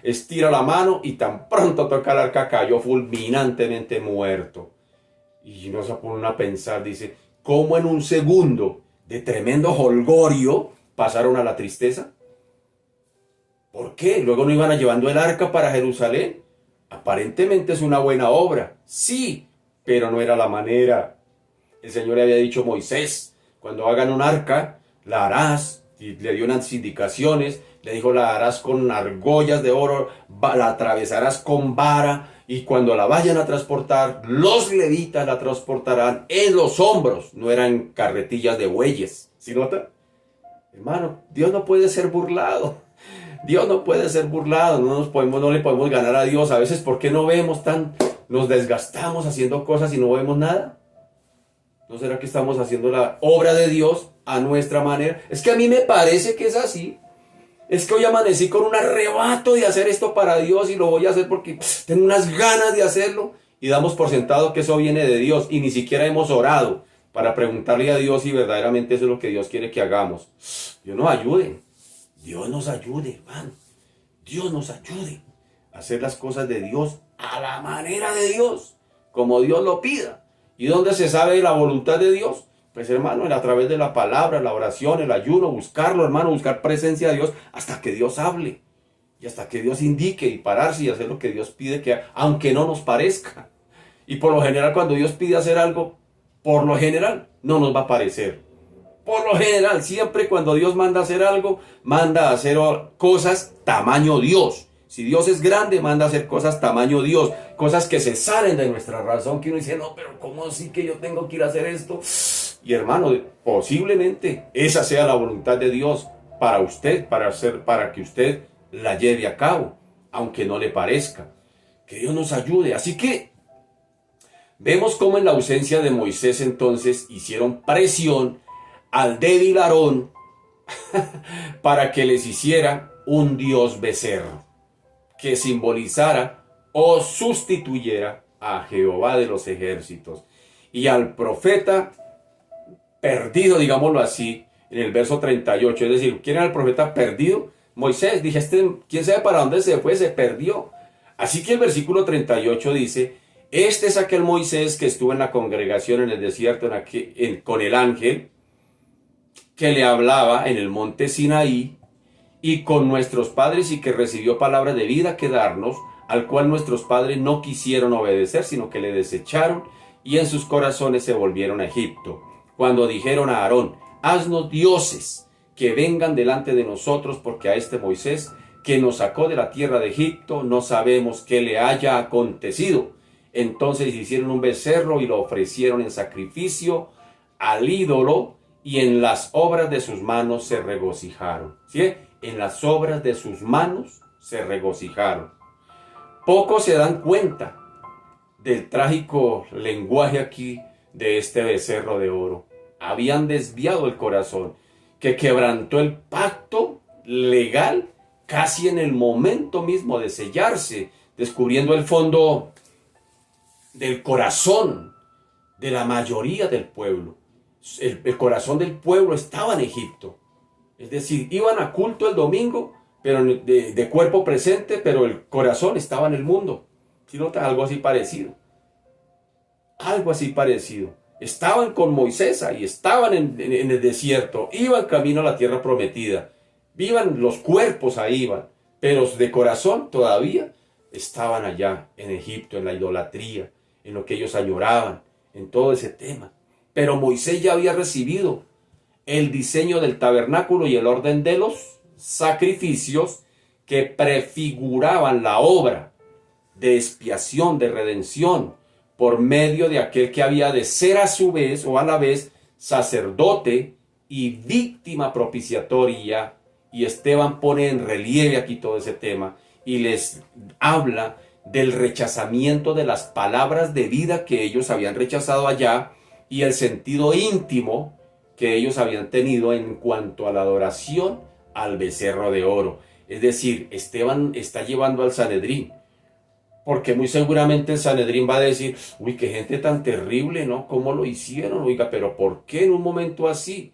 estira la mano y tan pronto toca el arca cayó fulminantemente muerto. Y uno se pone a pensar, dice, ¿cómo en un segundo de tremendo jolgorio pasaron a la tristeza? ¿Por qué? Luego no iban a llevando el arca para Jerusalén. Aparentemente es una buena obra, sí, pero no era la manera. El Señor le había dicho a Moisés, cuando hagan un arca, la harás, y le dio unas indicaciones, le dijo, la harás con argollas de oro, la atravesarás con vara, y cuando la vayan a transportar, los levitas la transportarán en los hombros, no eran carretillas de bueyes. ¿Sí nota? Hermano, Dios no puede ser burlado. Dios no puede ser burlado, no le podemos ganar a Dios. A veces, ¿por qué nos desgastamos haciendo cosas y no vemos nada? ¿No será que estamos haciendo la obra de Dios a nuestra manera? Es que a mí me parece que es así. Es que hoy amanecí con un arrebato de hacer esto para Dios y lo voy a hacer porque tengo unas ganas de hacerlo. Y damos por sentado que eso viene de Dios y ni siquiera hemos orado para preguntarle a Dios si verdaderamente eso es lo que Dios quiere que hagamos. Dios nos ayude. Dios nos ayude, hermano. Dios nos ayude a hacer las cosas de Dios a la manera de Dios, como Dios lo pida. ¿Y dónde se sabe la voluntad de Dios? Pues hermano, a través de la palabra, la oración, el ayuno, buscarlo, hermano, buscar presencia de Dios hasta que Dios hable y hasta que Dios indique y pararse y hacer lo que Dios pide que haga, aunque no nos parezca. Y por lo general, cuando Dios pide hacer algo, por lo general, no nos va a parecer. Por lo general, siempre cuando Dios manda a hacer algo, manda a hacer cosas tamaño Dios. Si Dios es grande, manda a hacer cosas tamaño Dios, cosas que se salen de nuestra razón, que uno dice, no, pero ¿cómo así que yo tengo que ir a hacer esto? Y hermano, posiblemente esa sea la voluntad de Dios para usted, para que usted la lleve a cabo, aunque no le parezca. Que Dios nos ayude. Así que vemos cómo en la ausencia de Moisés entonces hicieron presión al débil Aarón para que les hiciera un dios becerro que simbolizara o sustituyera a Jehová de los ejércitos. Y al profeta perdido, digámoslo así, en el verso 38, es decir, ¿quién era el profeta perdido? Moisés. Dije, ¿quién sabe para dónde se fue? Se perdió. Así que el versículo 38 dice, este es aquel Moisés que estuvo en la congregación en el desierto con el ángel que le hablaba en el monte Sinaí, y con nuestros padres y que recibió palabra de vida que darnos, al cual nuestros padres no quisieron obedecer, sino que le desecharon y en sus corazones se volvieron a Egipto. Cuando dijeron a Aarón, haznos dioses que vengan delante de nosotros, porque a este Moisés que nos sacó de la tierra de Egipto no sabemos qué le haya acontecido. Entonces hicieron un becerro y lo ofrecieron en sacrificio al ídolo, y en las obras de sus manos se regocijaron. ¿Sí? En las obras de sus manos se regocijaron. Pocos se dan cuenta del trágico lenguaje aquí de este becerro de oro. Habían desviado el corazón, que quebrantó el pacto legal casi en el momento mismo de sellarse, descubriendo el fondo del corazón de la mayoría del pueblo. El corazón del pueblo estaba en Egipto. Es decir, iban a culto el domingo, pero de cuerpo presente, pero el corazón estaba en el mundo. ¿Sí nota? Algo así parecido. Algo así parecido. Estaban con Moisés y estaban en el desierto, iban camino a la tierra prometida. Vivan los cuerpos ahí iban, pero de corazón todavía estaban allá en Egipto, en la idolatría, en lo que ellos añoraban, en todo ese tema. Pero Moisés ya había recibido el diseño del tabernáculo y el orden de los sacrificios que prefiguraban la obra de expiación, de redención, por medio de aquel que había de ser a su vez o a la vez sacerdote y víctima propiciatoria. Y Esteban pone en relieve aquí todo ese tema y les habla del rechazamiento de las palabras de vida que ellos habían rechazado allá y el sentido íntimo que ellos habían tenido en cuanto a la adoración al becerro de oro. Es decir, Esteban está llevando al Sanedrín, porque muy seguramente el Sanedrín va a decir, uy, qué gente tan terrible, ¿no? ¿Cómo lo hicieron? Oiga, pero ¿por qué en un momento así?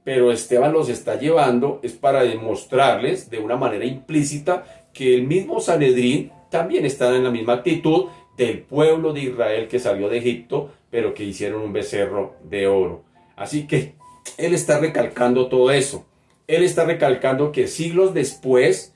Pero Esteban los está llevando es para demostrarles de una manera implícita que el mismo Sanedrín también está en la misma actitud del pueblo de Israel que salió de Egipto, pero que hicieron un becerro de oro. Así que él está recalcando todo eso. Él está recalcando que siglos después,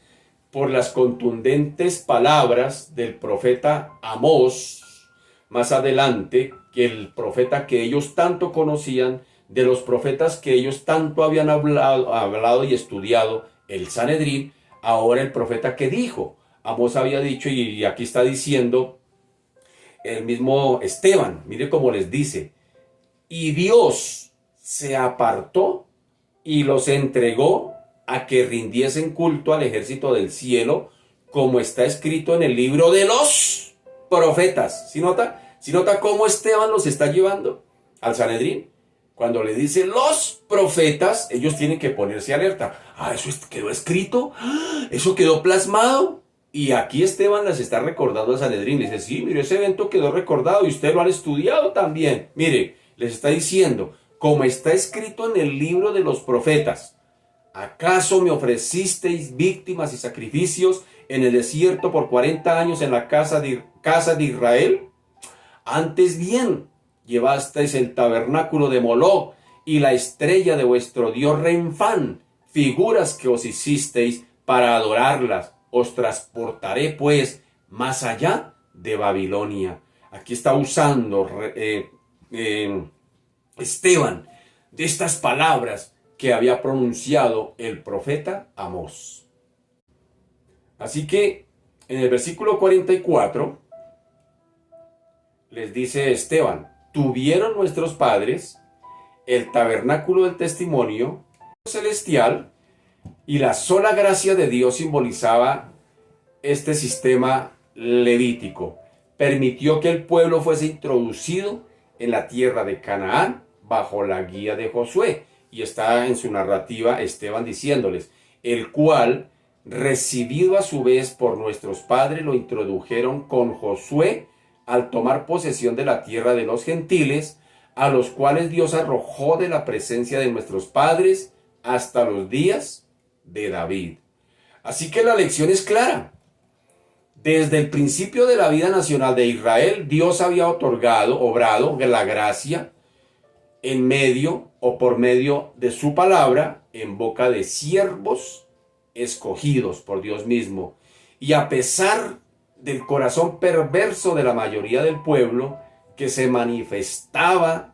por las contundentes palabras del profeta Amós, más adelante, que el profeta que ellos tanto conocían, de los profetas que ellos tanto habían hablado y estudiado, el Sanedrín, ahora el profeta que dijo, Amós había dicho, y aquí está diciendo el mismo Esteban, mire cómo les dice, y Dios se apartó y los entregó a que rindiesen culto al ejército del cielo, como está escrito en el libro de los profetas. ¿Sí nota? ¿Sí nota cómo Esteban los está llevando al Sanedrín? Cuando le dice los profetas, ellos tienen que ponerse alerta. Eso quedó escrito, eso quedó plasmado. Y aquí Esteban les está recordando al Sanedrín. Les dice, sí, mire, ese evento quedó recordado y ustedes lo han estudiado también. Mire, les está diciendo, como está escrito en el libro de los profetas, ¿acaso me ofrecisteis víctimas y sacrificios en el desierto por 40 años en la casa de Israel? Antes bien, llevasteis el tabernáculo de Moloc y la estrella de vuestro dios Renfán, figuras que os hicisteis para adorarlas. Os transportaré pues más allá de Babilonia. Aquí está usando Esteban de estas palabras que había pronunciado el profeta Amós. Así que en el versículo 44 les dice Esteban, tuvieron nuestros padres el tabernáculo del testimonio celestial y la sola gracia de Dios simbolizaba este sistema levítico. Permitió que el pueblo fuese introducido en la tierra de Canaán bajo la guía de Josué. Y está en su narrativa Esteban diciéndoles, el cual, recibido a su vez por nuestros padres, lo introdujeron con Josué al tomar posesión de la tierra de los gentiles, a los cuales Dios arrojó de la presencia de nuestros padres hasta los días de David. Así que la lección es clara. Desde el principio de la vida nacional de Israel, Dios había obrado la gracia en medio o por medio de su palabra en boca de siervos escogidos por Dios mismo. Y a pesar del corazón perverso de la mayoría del pueblo, que se manifestaba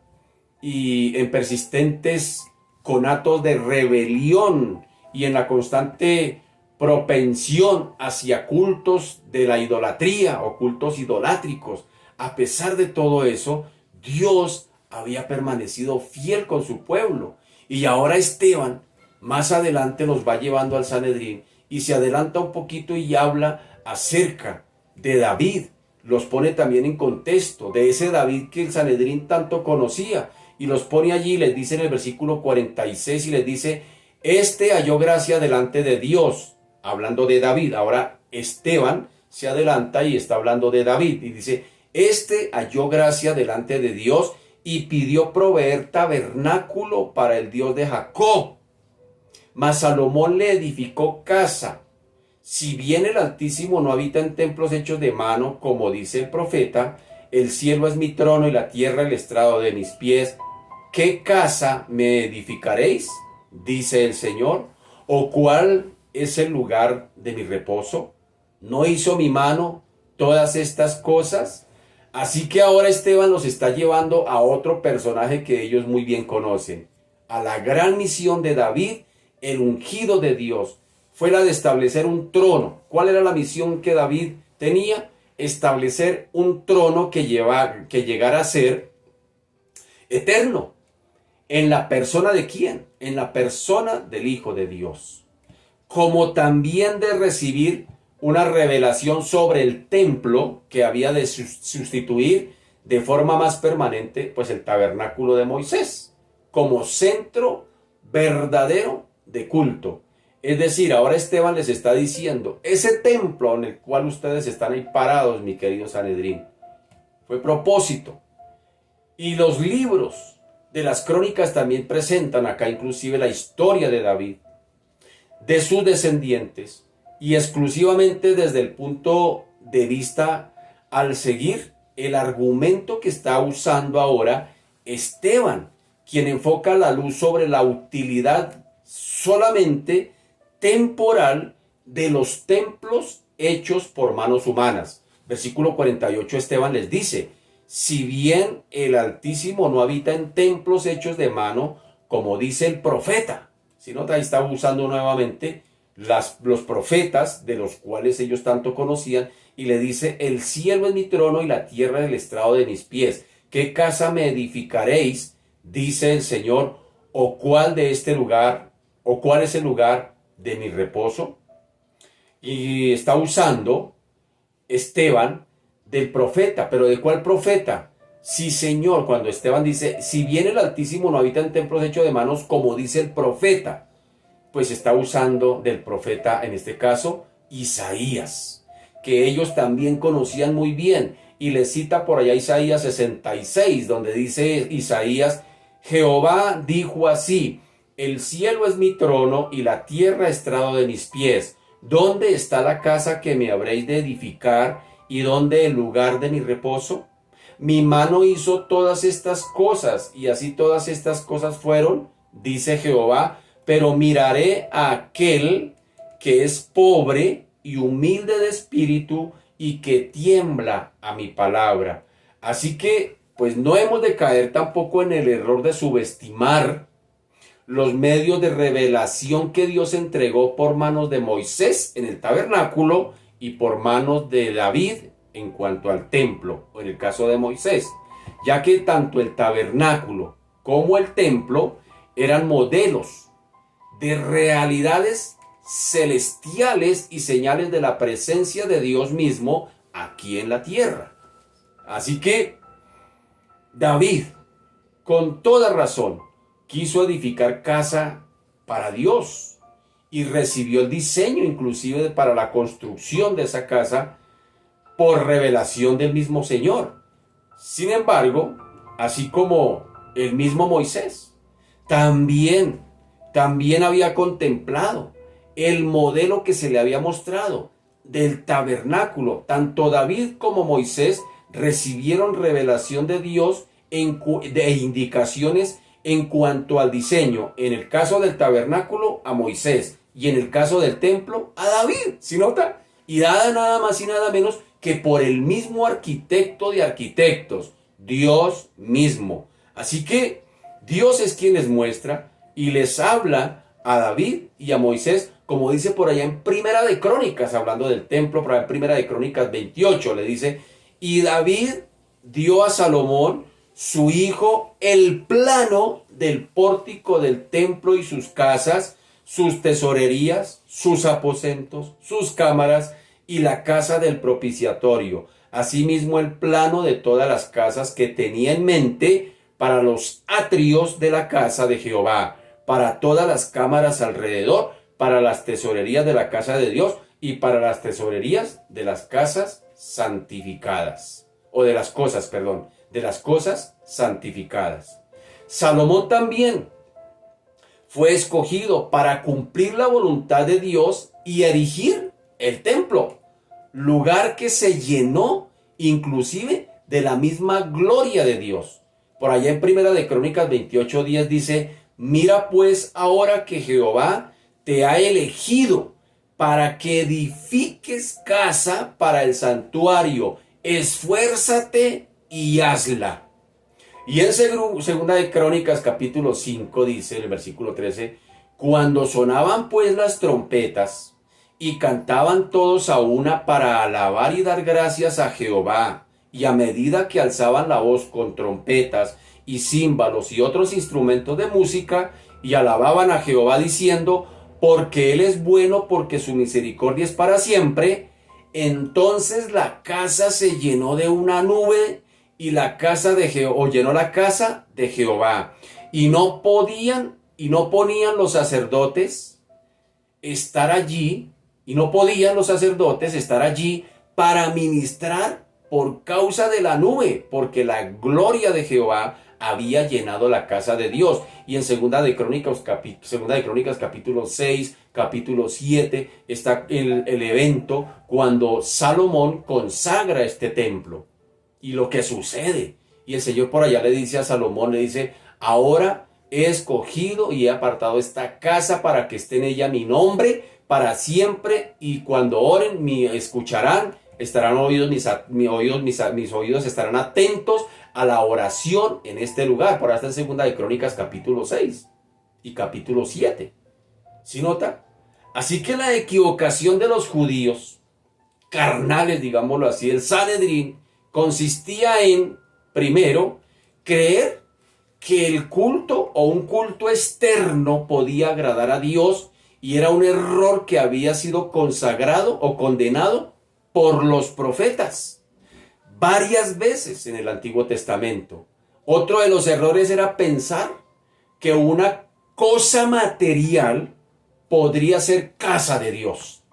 y en persistentes conatos de rebelión y en la constante propensión hacia cultos de la idolatría o cultos idolátricos, a pesar de todo eso, Dios había permanecido fiel con su pueblo. Y ahora Esteban más adelante los va llevando al Sanedrín y se adelanta un poquito y habla acerca de David. Los pone también en contexto de ese David que el Sanedrín tanto conocía, y los pone allí y les dice en el versículo 46 y les dice: este halló gracia delante de Dios, hablando de David. Ahora Esteban se adelanta y está hablando de David y dice: este halló gracia delante de Dios y pidió proveer tabernáculo para el Dios de Jacob. Mas Salomón le edificó casa. Si bien el Altísimo no habita en templos hechos de mano, como dice el profeta, el cielo es mi trono y la tierra el estrado de mis pies, ¿qué casa me edificaréis? Dice el Señor. ¿O cuál es el lugar de mi reposo? ¿No hizo mi mano todas estas cosas? Así que ahora Esteban los está llevando a otro personaje que ellos muy bien conocen, a la gran misión de David, el ungido de Dios. Fue la de establecer un trono. ¿Cuál era la misión que David tenía? Establecer un trono que llegara a ser eterno. ¿En la persona de quién? En la persona del Hijo de Dios. Como también de recibir una revelación sobre el templo que había de sustituir de forma más permanente, pues el tabernáculo de Moisés, como centro verdadero de culto. Es decir, ahora Esteban les está diciendo: ese templo en el cual ustedes están ahí parados, mi querido Sanedrín, fue propósito. Y los libros de las crónicas también presentan acá inclusive la historia de David, de sus descendientes, y exclusivamente desde el punto de vista al seguir el argumento que está usando ahora Esteban, quien enfoca la luz sobre la utilidad solamente temporal de los templos hechos por manos humanas. Versículo 48, Esteban les dice: si bien el Altísimo no habita en templos hechos de mano, como dice el profeta. Si no, ahí está usando nuevamente los profetas, de los cuales ellos tanto conocían, y le dice: el cielo es mi trono y la tierra el estrado de mis pies. ¿Qué casa me edificaréis? Dice el Señor. ¿O cuál de este lugar, o cuál es el lugar de mi reposo? Y está usando Esteban del profeta. ¿Pero de cuál profeta? Sí, Señor, cuando Esteban dice: si bien el Altísimo no habita en templos hechos de manos, como dice el profeta, pues está usando del profeta, en este caso, Isaías, que ellos también conocían muy bien. Y le cita por allá Isaías 66, donde dice Isaías: Jehová dijo así: el cielo es mi trono y la tierra estrado de mis pies. ¿Dónde está la casa que me habréis de edificar y dónde el lugar de mi reposo? Mi mano hizo todas estas cosas, y así todas estas cosas fueron, dice Jehová. Pero miraré a aquel que es pobre y humilde de espíritu y que tiembla a mi palabra. Así que, pues no hemos de caer tampoco en el error de subestimar los medios de revelación que Dios entregó por manos de Moisés en el tabernáculo y por manos de David en cuanto al templo, o en el caso de Moisés, ya que tanto el tabernáculo como el templo eran modelos de realidades celestiales y señales de la presencia de Dios mismo aquí en la tierra. Así que David, con toda razón, quiso edificar casa para Dios y recibió el diseño inclusive para la construcción de esa casa por revelación del mismo Señor. Sin embargo, así como el mismo Moisés, también había contemplado el modelo que se le había mostrado del tabernáculo. Tanto David como Moisés recibieron revelación de Dios de indicaciones en cuanto al diseño. En el caso del tabernáculo, a Moisés, y en el caso del templo, a David, ¿sí nota? Y dada nada más y nada menos que por el mismo arquitecto de arquitectos, Dios mismo. Así que Dios es quien les muestra y les habla a David y a Moisés, como dice por allá en Primera de Crónicas, hablando del templo, por allá en Primera de Crónicas 28, le dice, y David dio a Salomón, su hijo, el plano del pórtico del templo y sus casas, sus tesorerías, sus aposentos, sus cámaras y la casa del propiciatorio. Asimismo, el plano de todas las casas que tenía en mente para los atrios de la casa de Jehová, para todas las cámaras alrededor, para las tesorerías de la casa de Dios y para las tesorerías de las casas santificadas. O de las cosas, perdón, de las cosas santificadas. Salomón también fue escogido para cumplir la voluntad de Dios y erigir el templo, lugar que se llenó inclusive de la misma gloria de Dios. Por allá en Primera de Crónicas 28:10 dice, mira pues ahora que Jehová te ha elegido para que edifiques casa para el santuario, esfuérzate y hazla. Y en Segunda de Crónicas capítulo 5 dice en el versículo 13, cuando sonaban pues las trompetas y cantaban todos a una para alabar y dar gracias a Jehová, y a medida que alzaban la voz con trompetas y címbalos y otros instrumentos de música, y alababan a Jehová diciendo, porque Él es bueno, porque su misericordia es para siempre, entonces la casa se llenó de una nube y la casa de Jehová, o llenó la casa de Jehová, y no ponían los sacerdotes estar allí, para ministrar por causa de la nube, porque la gloria de Jehová había llenado la casa de Dios. Y en Segunda de Crónicas capítulo 6, capítulo 7, está el evento cuando Salomón consagra este templo. Y lo que sucede. Y el Señor por allá le dice a Salomón, le dice, ahora he escogido y he apartado esta casa para que esté en ella mi nombre para siempre, y cuando oren me escucharán, estarán oídos mis oídos estarán atentos a la oración en este lugar. Por ahí está en Segunda de Crónicas capítulo 6 y capítulo 7. ¿Sí nota? Así que la equivocación de los judíos carnales, digámoslo así, el Sanedrín, consistía en, primero, creer que el culto o un culto externo podía agradar a Dios, y era un error que había sido consagrado o condenado por los profetas varias veces en el Antiguo Testamento. Otro de los errores era pensar que una cosa material podría ser casa de Dios,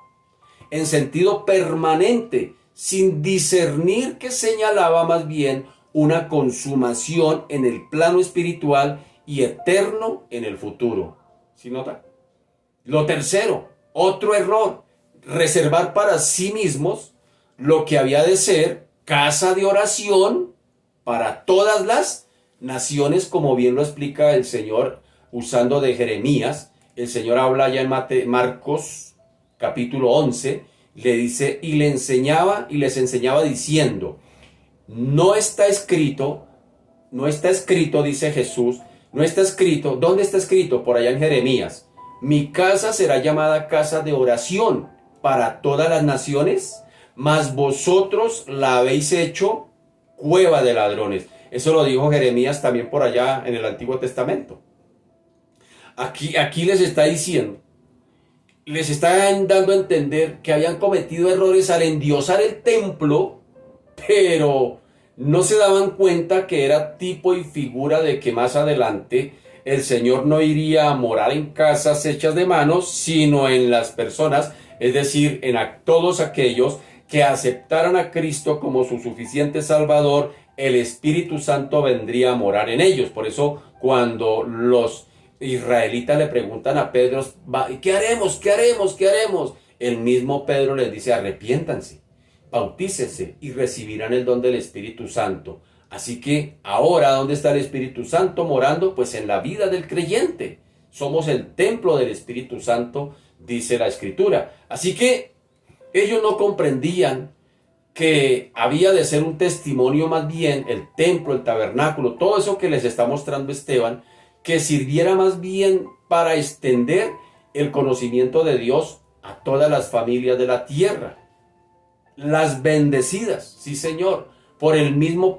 en sentido permanente, sin discernir que señalaba más bien una consumación en el plano espiritual y eterno en el futuro. ¿Sí nota? Lo tercero, otro error, reservar para sí mismos lo que había de ser casa de oración para todas las naciones, como bien lo explica el Señor usando de Jeremías. El Señor habla ya en Marcos capítulo 11, le dice, y les enseñaba diciendo, no está escrito, dice Jesús, no está escrito, ¿dónde está escrito? Por allá en Jeremías, mi casa será llamada casa de oración para todas las naciones, mas vosotros la habéis hecho cueva de ladrones. Eso lo dijo Jeremías también por allá en el Antiguo Testamento. Aquí les está diciendo, les está dando a entender que habían cometido errores al endiosar el templo, pero no se daban cuenta que era tipo y figura de que más adelante el Señor no iría a morar en casas hechas de manos, sino en las personas, es decir, en todos aquellos que aceptaran a Cristo como su suficiente Salvador. El Espíritu Santo vendría a morar en ellos. Por eso cuando los israelitas le preguntan a Pedro, ¿qué haremos? ¿Qué haremos? ¿Qué haremos? El mismo Pedro les dice, arrepiéntanse, bautícense y recibirán el don del Espíritu Santo. Así que ahora, ¿dónde está el Espíritu Santo morando? Pues en la vida del creyente. Somos el templo del Espíritu Santo dice la Escritura. Así que ellos no comprendían que había de ser un testimonio más bien el templo, el tabernáculo, todo eso que les está mostrando Esteban, que sirviera más bien para extender el conocimiento de Dios a todas las familias de la tierra. Las bendecidas, sí señor, por el mismo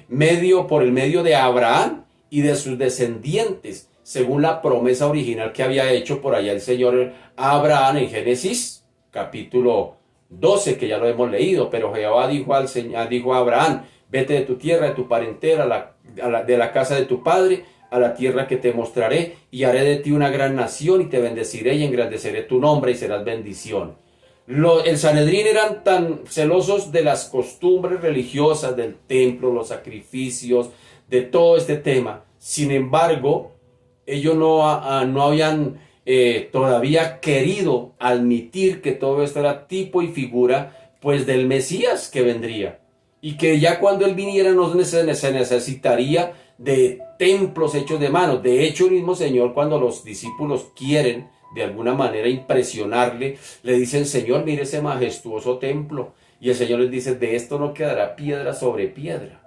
medio, por el medio de Abraham y de sus descendientes, según la promesa original que había hecho por allá el Señor a Abraham en Génesis capítulo 12, que ya lo hemos leído. Pero Jehová dijo a Abraham: vete de tu tierra, de tu parentela, de la casa de tu padre, a la tierra que te mostraré, y haré de ti una gran nación, y te bendeciré y engrandeceré tu nombre, y serás bendición. El Sanedrín eran tan celosos de las costumbres religiosas del templo, los sacrificios, de todo este tema. Sin embargo, ellos no habían todavía querido admitir que todo esto era tipo y figura pues del Mesías que vendría, y que ya cuando él viniera no se necesitaría de templos hechos de manos. De hecho, el mismo Señor, cuando los discípulos quieren de alguna manera impresionarle, le dicen: Señor, mire ese majestuoso templo. Y el Señor les dice: de esto no quedará piedra sobre piedra,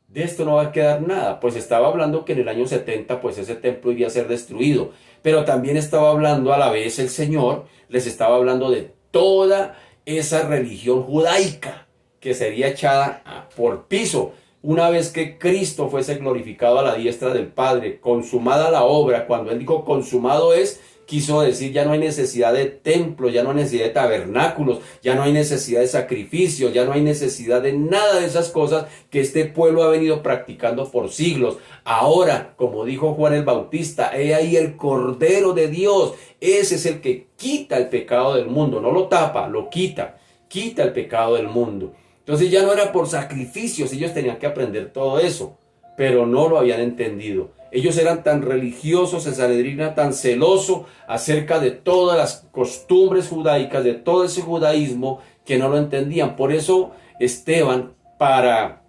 de esto no va a quedar nada. Pues estaba hablando que en el año 70 pues ese templo iría a ser destruido, pero también estaba hablando a la vez el Señor, les estaba hablando de toda esa religión judaica que sería echada por piso una vez que Cristo fuese glorificado a la diestra del Padre, consumada la obra. Cuando él dijo consumado es, quiso decir ya no hay necesidad de templos, ya no hay necesidad de tabernáculos, ya no hay necesidad de sacrificios, ya no hay necesidad de nada de esas cosas que este pueblo ha venido practicando por siglos. Ahora, como dijo Juan el Bautista, he ahí el Cordero de Dios. Ese es el que quita el pecado del mundo, no lo tapa, lo quita el pecado del mundo. Entonces ya no era por sacrificios, ellos tenían que aprender todo eso, pero no lo habían entendido. Ellos eran tan religiosos, el Sanedrín era tan celoso acerca de todas las costumbres judaicas, de todo ese judaísmo, que no lo entendían. Por eso Esteban, para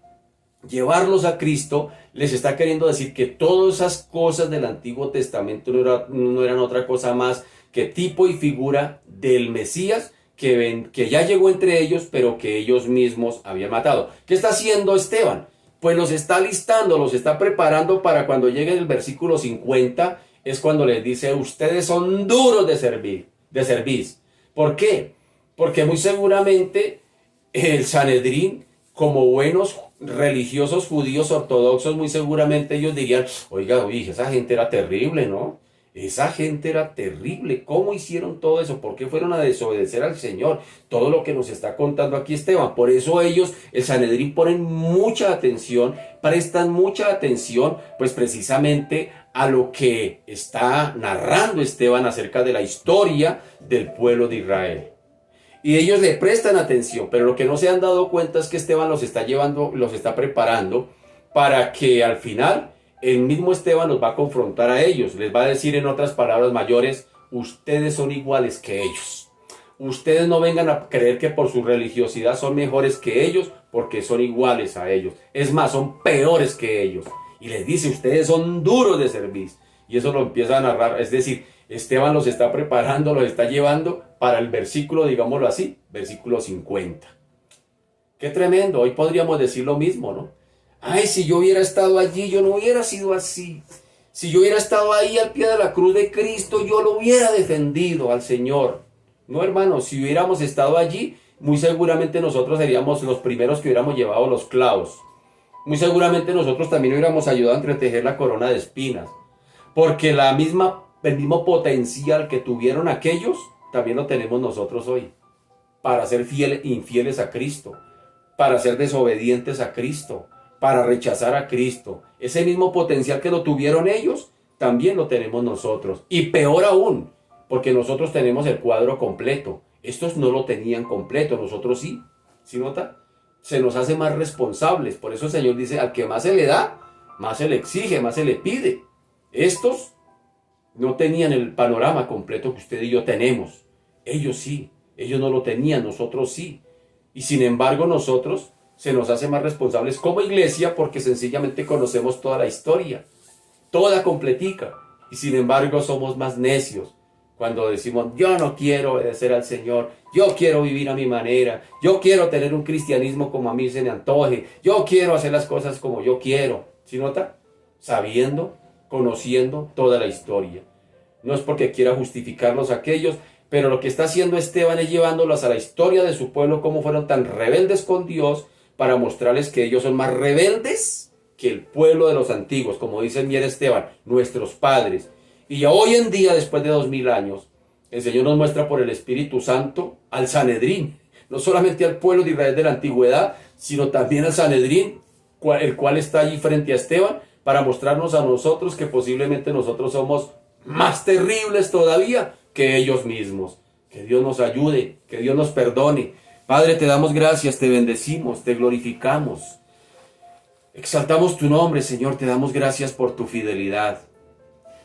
llevarlos a Cristo, les está queriendo decir que todas esas cosas del Antiguo Testamento no eran otra cosa más que tipo y figura del Mesías, que ya llegó entre ellos, pero que ellos mismos habían matado. ¿Qué está haciendo Esteban? Pues los está listando, los está preparando para cuando llegue el versículo 50, es cuando les dice: ustedes son duros de cerviz. ¿Por qué? Porque muy seguramente el Sanedrín, como buenos religiosos judíos ortodoxos, muy seguramente ellos dirían: oiga, esa gente era terrible, ¿no? Esa gente era terrible. ¿Cómo hicieron todo eso? ¿Por qué fueron a desobedecer al Señor? Todo lo que nos está contando aquí Esteban. Por eso ellos, el Sanedrín, ponen mucha atención, prestan mucha atención, pues precisamente a lo que está narrando Esteban acerca de la historia del pueblo de Israel. Y ellos le prestan atención, pero lo que no se han dado cuenta es que Esteban los está llevando, los está preparando para que al final el mismo Esteban los va a confrontar a ellos. Les va a decir en otras palabras mayores: ustedes son iguales que ellos. Ustedes no vengan a creer que por su religiosidad son mejores que ellos, porque son iguales a ellos. Es más, son peores que ellos. Y les dice: ustedes son duros de cerviz. Y eso lo empieza a narrar. Es decir, Esteban los está preparando, los está llevando para el versículo, digámoslo así, versículo 50. Qué tremendo. Hoy podríamos decir lo mismo, ¿no? Ay, si yo hubiera estado allí, yo no hubiera sido así. Si yo hubiera estado ahí al pie de la cruz de Cristo, yo lo hubiera defendido al Señor. No, hermanos, si hubiéramos estado allí, muy seguramente nosotros seríamos los primeros que hubiéramos llevado los clavos. Muy seguramente nosotros también hubiéramos ayudado a entretejer la corona de espinas. Porque el mismo potencial que tuvieron aquellos, también lo tenemos nosotros hoy. Para ser infieles a Cristo, para ser desobedientes a Cristo, para rechazar a Cristo. Ese mismo potencial que lo tuvieron ellos, también lo tenemos nosotros. Y peor aún, porque nosotros tenemos el cuadro completo. Estos no lo tenían completo, nosotros sí. ¿Sí nota? Se nos hace más responsables. Por eso el Señor dice: al que más se le da, más se le exige, más se le pide. Estos no tenían el panorama completo que usted y yo tenemos. Ellos sí. Ellos no lo tenían, nosotros sí. Y sin embargo nosotros se nos hace más responsables como iglesia, porque sencillamente conocemos toda la historia, toda completica, y sin embargo somos más necios, Cuando decimos, yo no quiero obedecer al Señor, yo quiero vivir a mi manera, yo quiero tener un cristianismo como a mí se me antoje, yo quiero hacer las cosas como yo quiero. ¿Sí nota? Sabiendo, conociendo toda la historia. No es porque quiera justificarlos a aquellos, pero lo que está haciendo Esteban es llevándolos a la historia de su pueblo, cómo fueron tan rebeldes con Dios, para mostrarles que ellos son más rebeldes que el pueblo de los antiguos, como dice bien Esteban, nuestros padres. Y hoy en día, después de 2000 años, el Señor nos muestra por el Espíritu Santo al Sanedrín, no solamente al pueblo de Israel de la antigüedad, sino también al Sanedrín, el cual está allí frente a Esteban, para mostrarnos a nosotros que posiblemente nosotros somos más terribles todavía que ellos mismos. Que Dios nos ayude, que Dios nos perdone. Padre, te damos gracias, te bendecimos, te glorificamos. Exaltamos tu nombre, Señor, te damos gracias por tu fidelidad.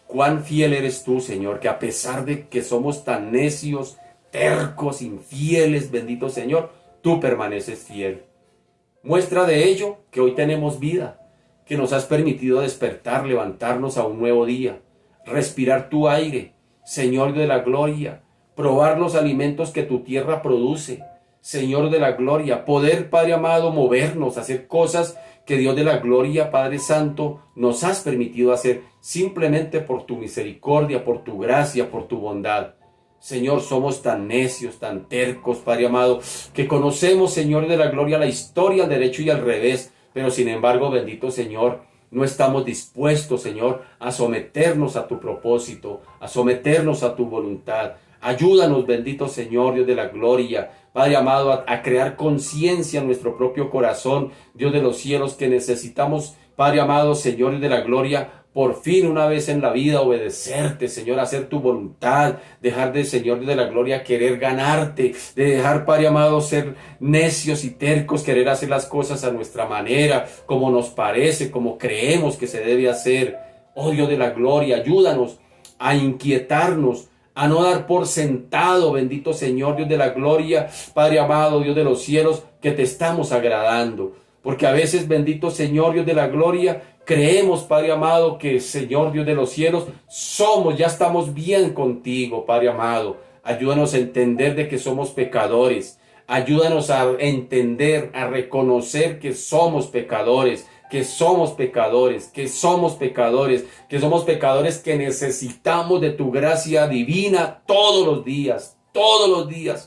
Cuán fiel eres tú, Señor, que a pesar de que somos tan necios, tercos, infieles, bendito Señor, tú permaneces fiel. Muestra de ello que hoy tenemos vida, que nos has permitido despertar, levantarnos a un nuevo día, respirar tu aire, Señor de la gloria, probar los alimentos que tu tierra produce, Señor de la gloria, poder, Padre amado, movernos, hacer cosas que Dios de la gloria, Padre Santo, nos has permitido hacer simplemente por tu misericordia, por tu gracia, por tu bondad. Señor, somos tan necios, tan tercos, Padre amado, que conocemos, Señor de la gloria, la historia al derecho y al revés, pero sin embargo, bendito Señor, no estamos dispuestos, Señor, a someternos a tu propósito, a someternos a tu voluntad. Ayúdanos, bendito Señor, Dios de la gloria, Padre amado, a crear conciencia en nuestro propio corazón, Dios de los cielos, que necesitamos, Padre amado, Señor de la gloria, por fin una vez en la vida obedecerte, Señor, hacer tu voluntad, dejar de, Señor de la gloria, querer ganarte, de dejar, Padre amado, ser necios y tercos, querer hacer las cosas a nuestra manera, como nos parece, como creemos que se debe hacer. Oh Dios de la gloria, ayúdanos a inquietarnos, a no dar por sentado, bendito Señor, Dios de la gloria, Padre amado, Dios de los cielos, que te estamos agradando. Porque a veces, bendito Señor, Dios de la gloria, creemos, Padre amado, que Señor, Dios de los cielos, ya estamos bien contigo, Padre amado. Ayúdanos a entender de que somos pecadores. Ayúdanos a entender, a reconocer que somos pecadores, que somos pecadores, que somos pecadores, que somos pecadores que necesitamos de tu gracia divina todos los días,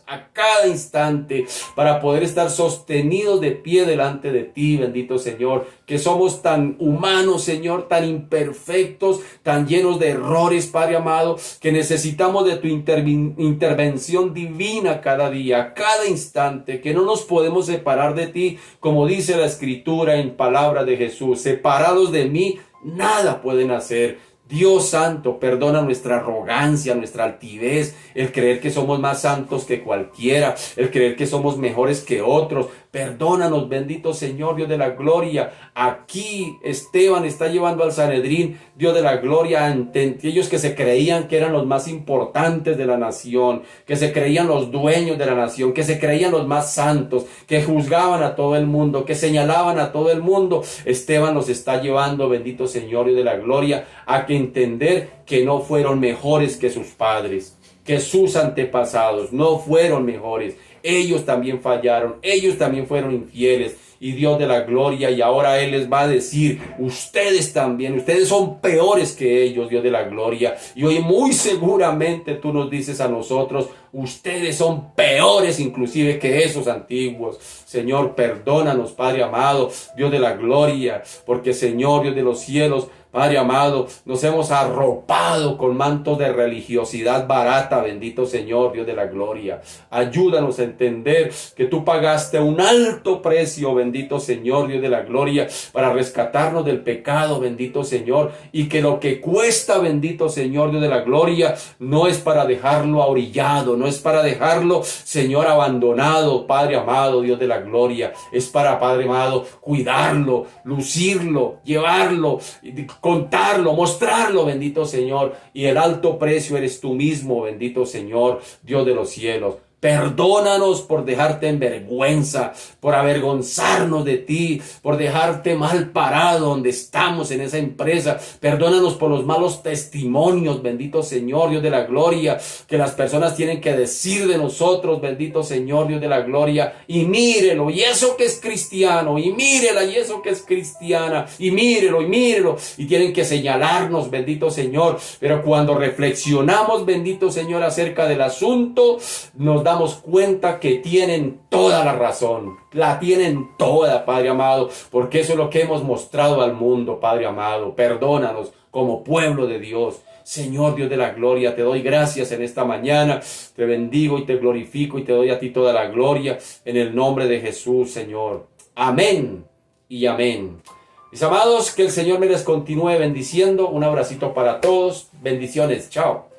a cada instante, para poder estar sostenidos de pie delante de ti, bendito Señor, que somos tan humanos, Señor, tan imperfectos, tan llenos de errores, Padre amado, que necesitamos de tu intervención divina cada día, cada instante, que no nos podemos separar de ti, como dice la Escritura en palabras de Jesús: separados de mí, nada pueden hacer. Dios santo, perdona nuestra arrogancia, nuestra altivez, el creer que somos más santos que cualquiera, el creer que somos mejores que otros. Perdónanos, bendito Señor, Dios de la gloria. Aquí Esteban está llevando al Sanedrín, Dios de la gloria, ante ellos que se creían que eran los más importantes de la nación, que se creían los dueños de la nación, que se creían los más santos, que juzgaban a todo el mundo, que señalaban a todo el mundo. Esteban los está llevando, bendito Señor, Dios de la gloria, a que entender que no fueron mejores que sus padres, que sus antepasados no fueron mejores. Ellos también fallaron, ellos también fueron infieles. Y Dios de la gloria, y ahora Él les va a decir: ustedes también, ustedes son peores que ellos, Dios de la gloria. Y hoy muy seguramente tú nos dices a nosotros: ustedes son peores inclusive que esos antiguos. Señor, perdónanos, Padre amado, Dios de la gloria, porque Señor, Dios de los cielos, Padre amado, nos hemos arropado con mantos de religiosidad barata, bendito Señor, Dios de la gloria. Ayúdanos a entender que tú pagaste un alto precio, bendito Señor, Dios de la gloria, para rescatarnos del pecado, bendito Señor, y que lo que cuesta, bendito Señor, Dios de la gloria, no es para dejarlo ahorillado, no es para dejarlo, Señor, abandonado, Padre amado, Dios de la gloria, es para, Padre amado, cuidarlo, lucirlo, llevarlo, contarlo, mostrarlo, bendito Señor, y el alto precio eres tú mismo, bendito Señor, Dios de los cielos. Perdónanos por dejarte en vergüenza, por avergonzarnos de ti, por dejarte mal parado donde estamos en esa empresa. Perdónanos por los malos testimonios, bendito Señor, Dios de la gloria, que las personas tienen que decir de nosotros, bendito Señor, Dios de la gloria. Y mírelo, y eso que es cristiano, y mírela, y eso que es cristiana, y mírelo, y tienen que señalarnos, bendito Señor. Pero cuando reflexionamos, bendito Señor, acerca del asunto, nos damos cuenta que tienen toda la razón, la tienen toda, Padre amado, porque eso es lo que hemos mostrado al mundo, Padre amado. Perdónanos como pueblo de Dios. Señor Dios de la gloria, te doy gracias en esta mañana, te bendigo y te glorifico y te doy a ti toda la gloria en el nombre de Jesús, Señor. Amén y amén. Mis amados, que el Señor me les continúe bendiciendo. Un abracito para todos. Bendiciones. Chao.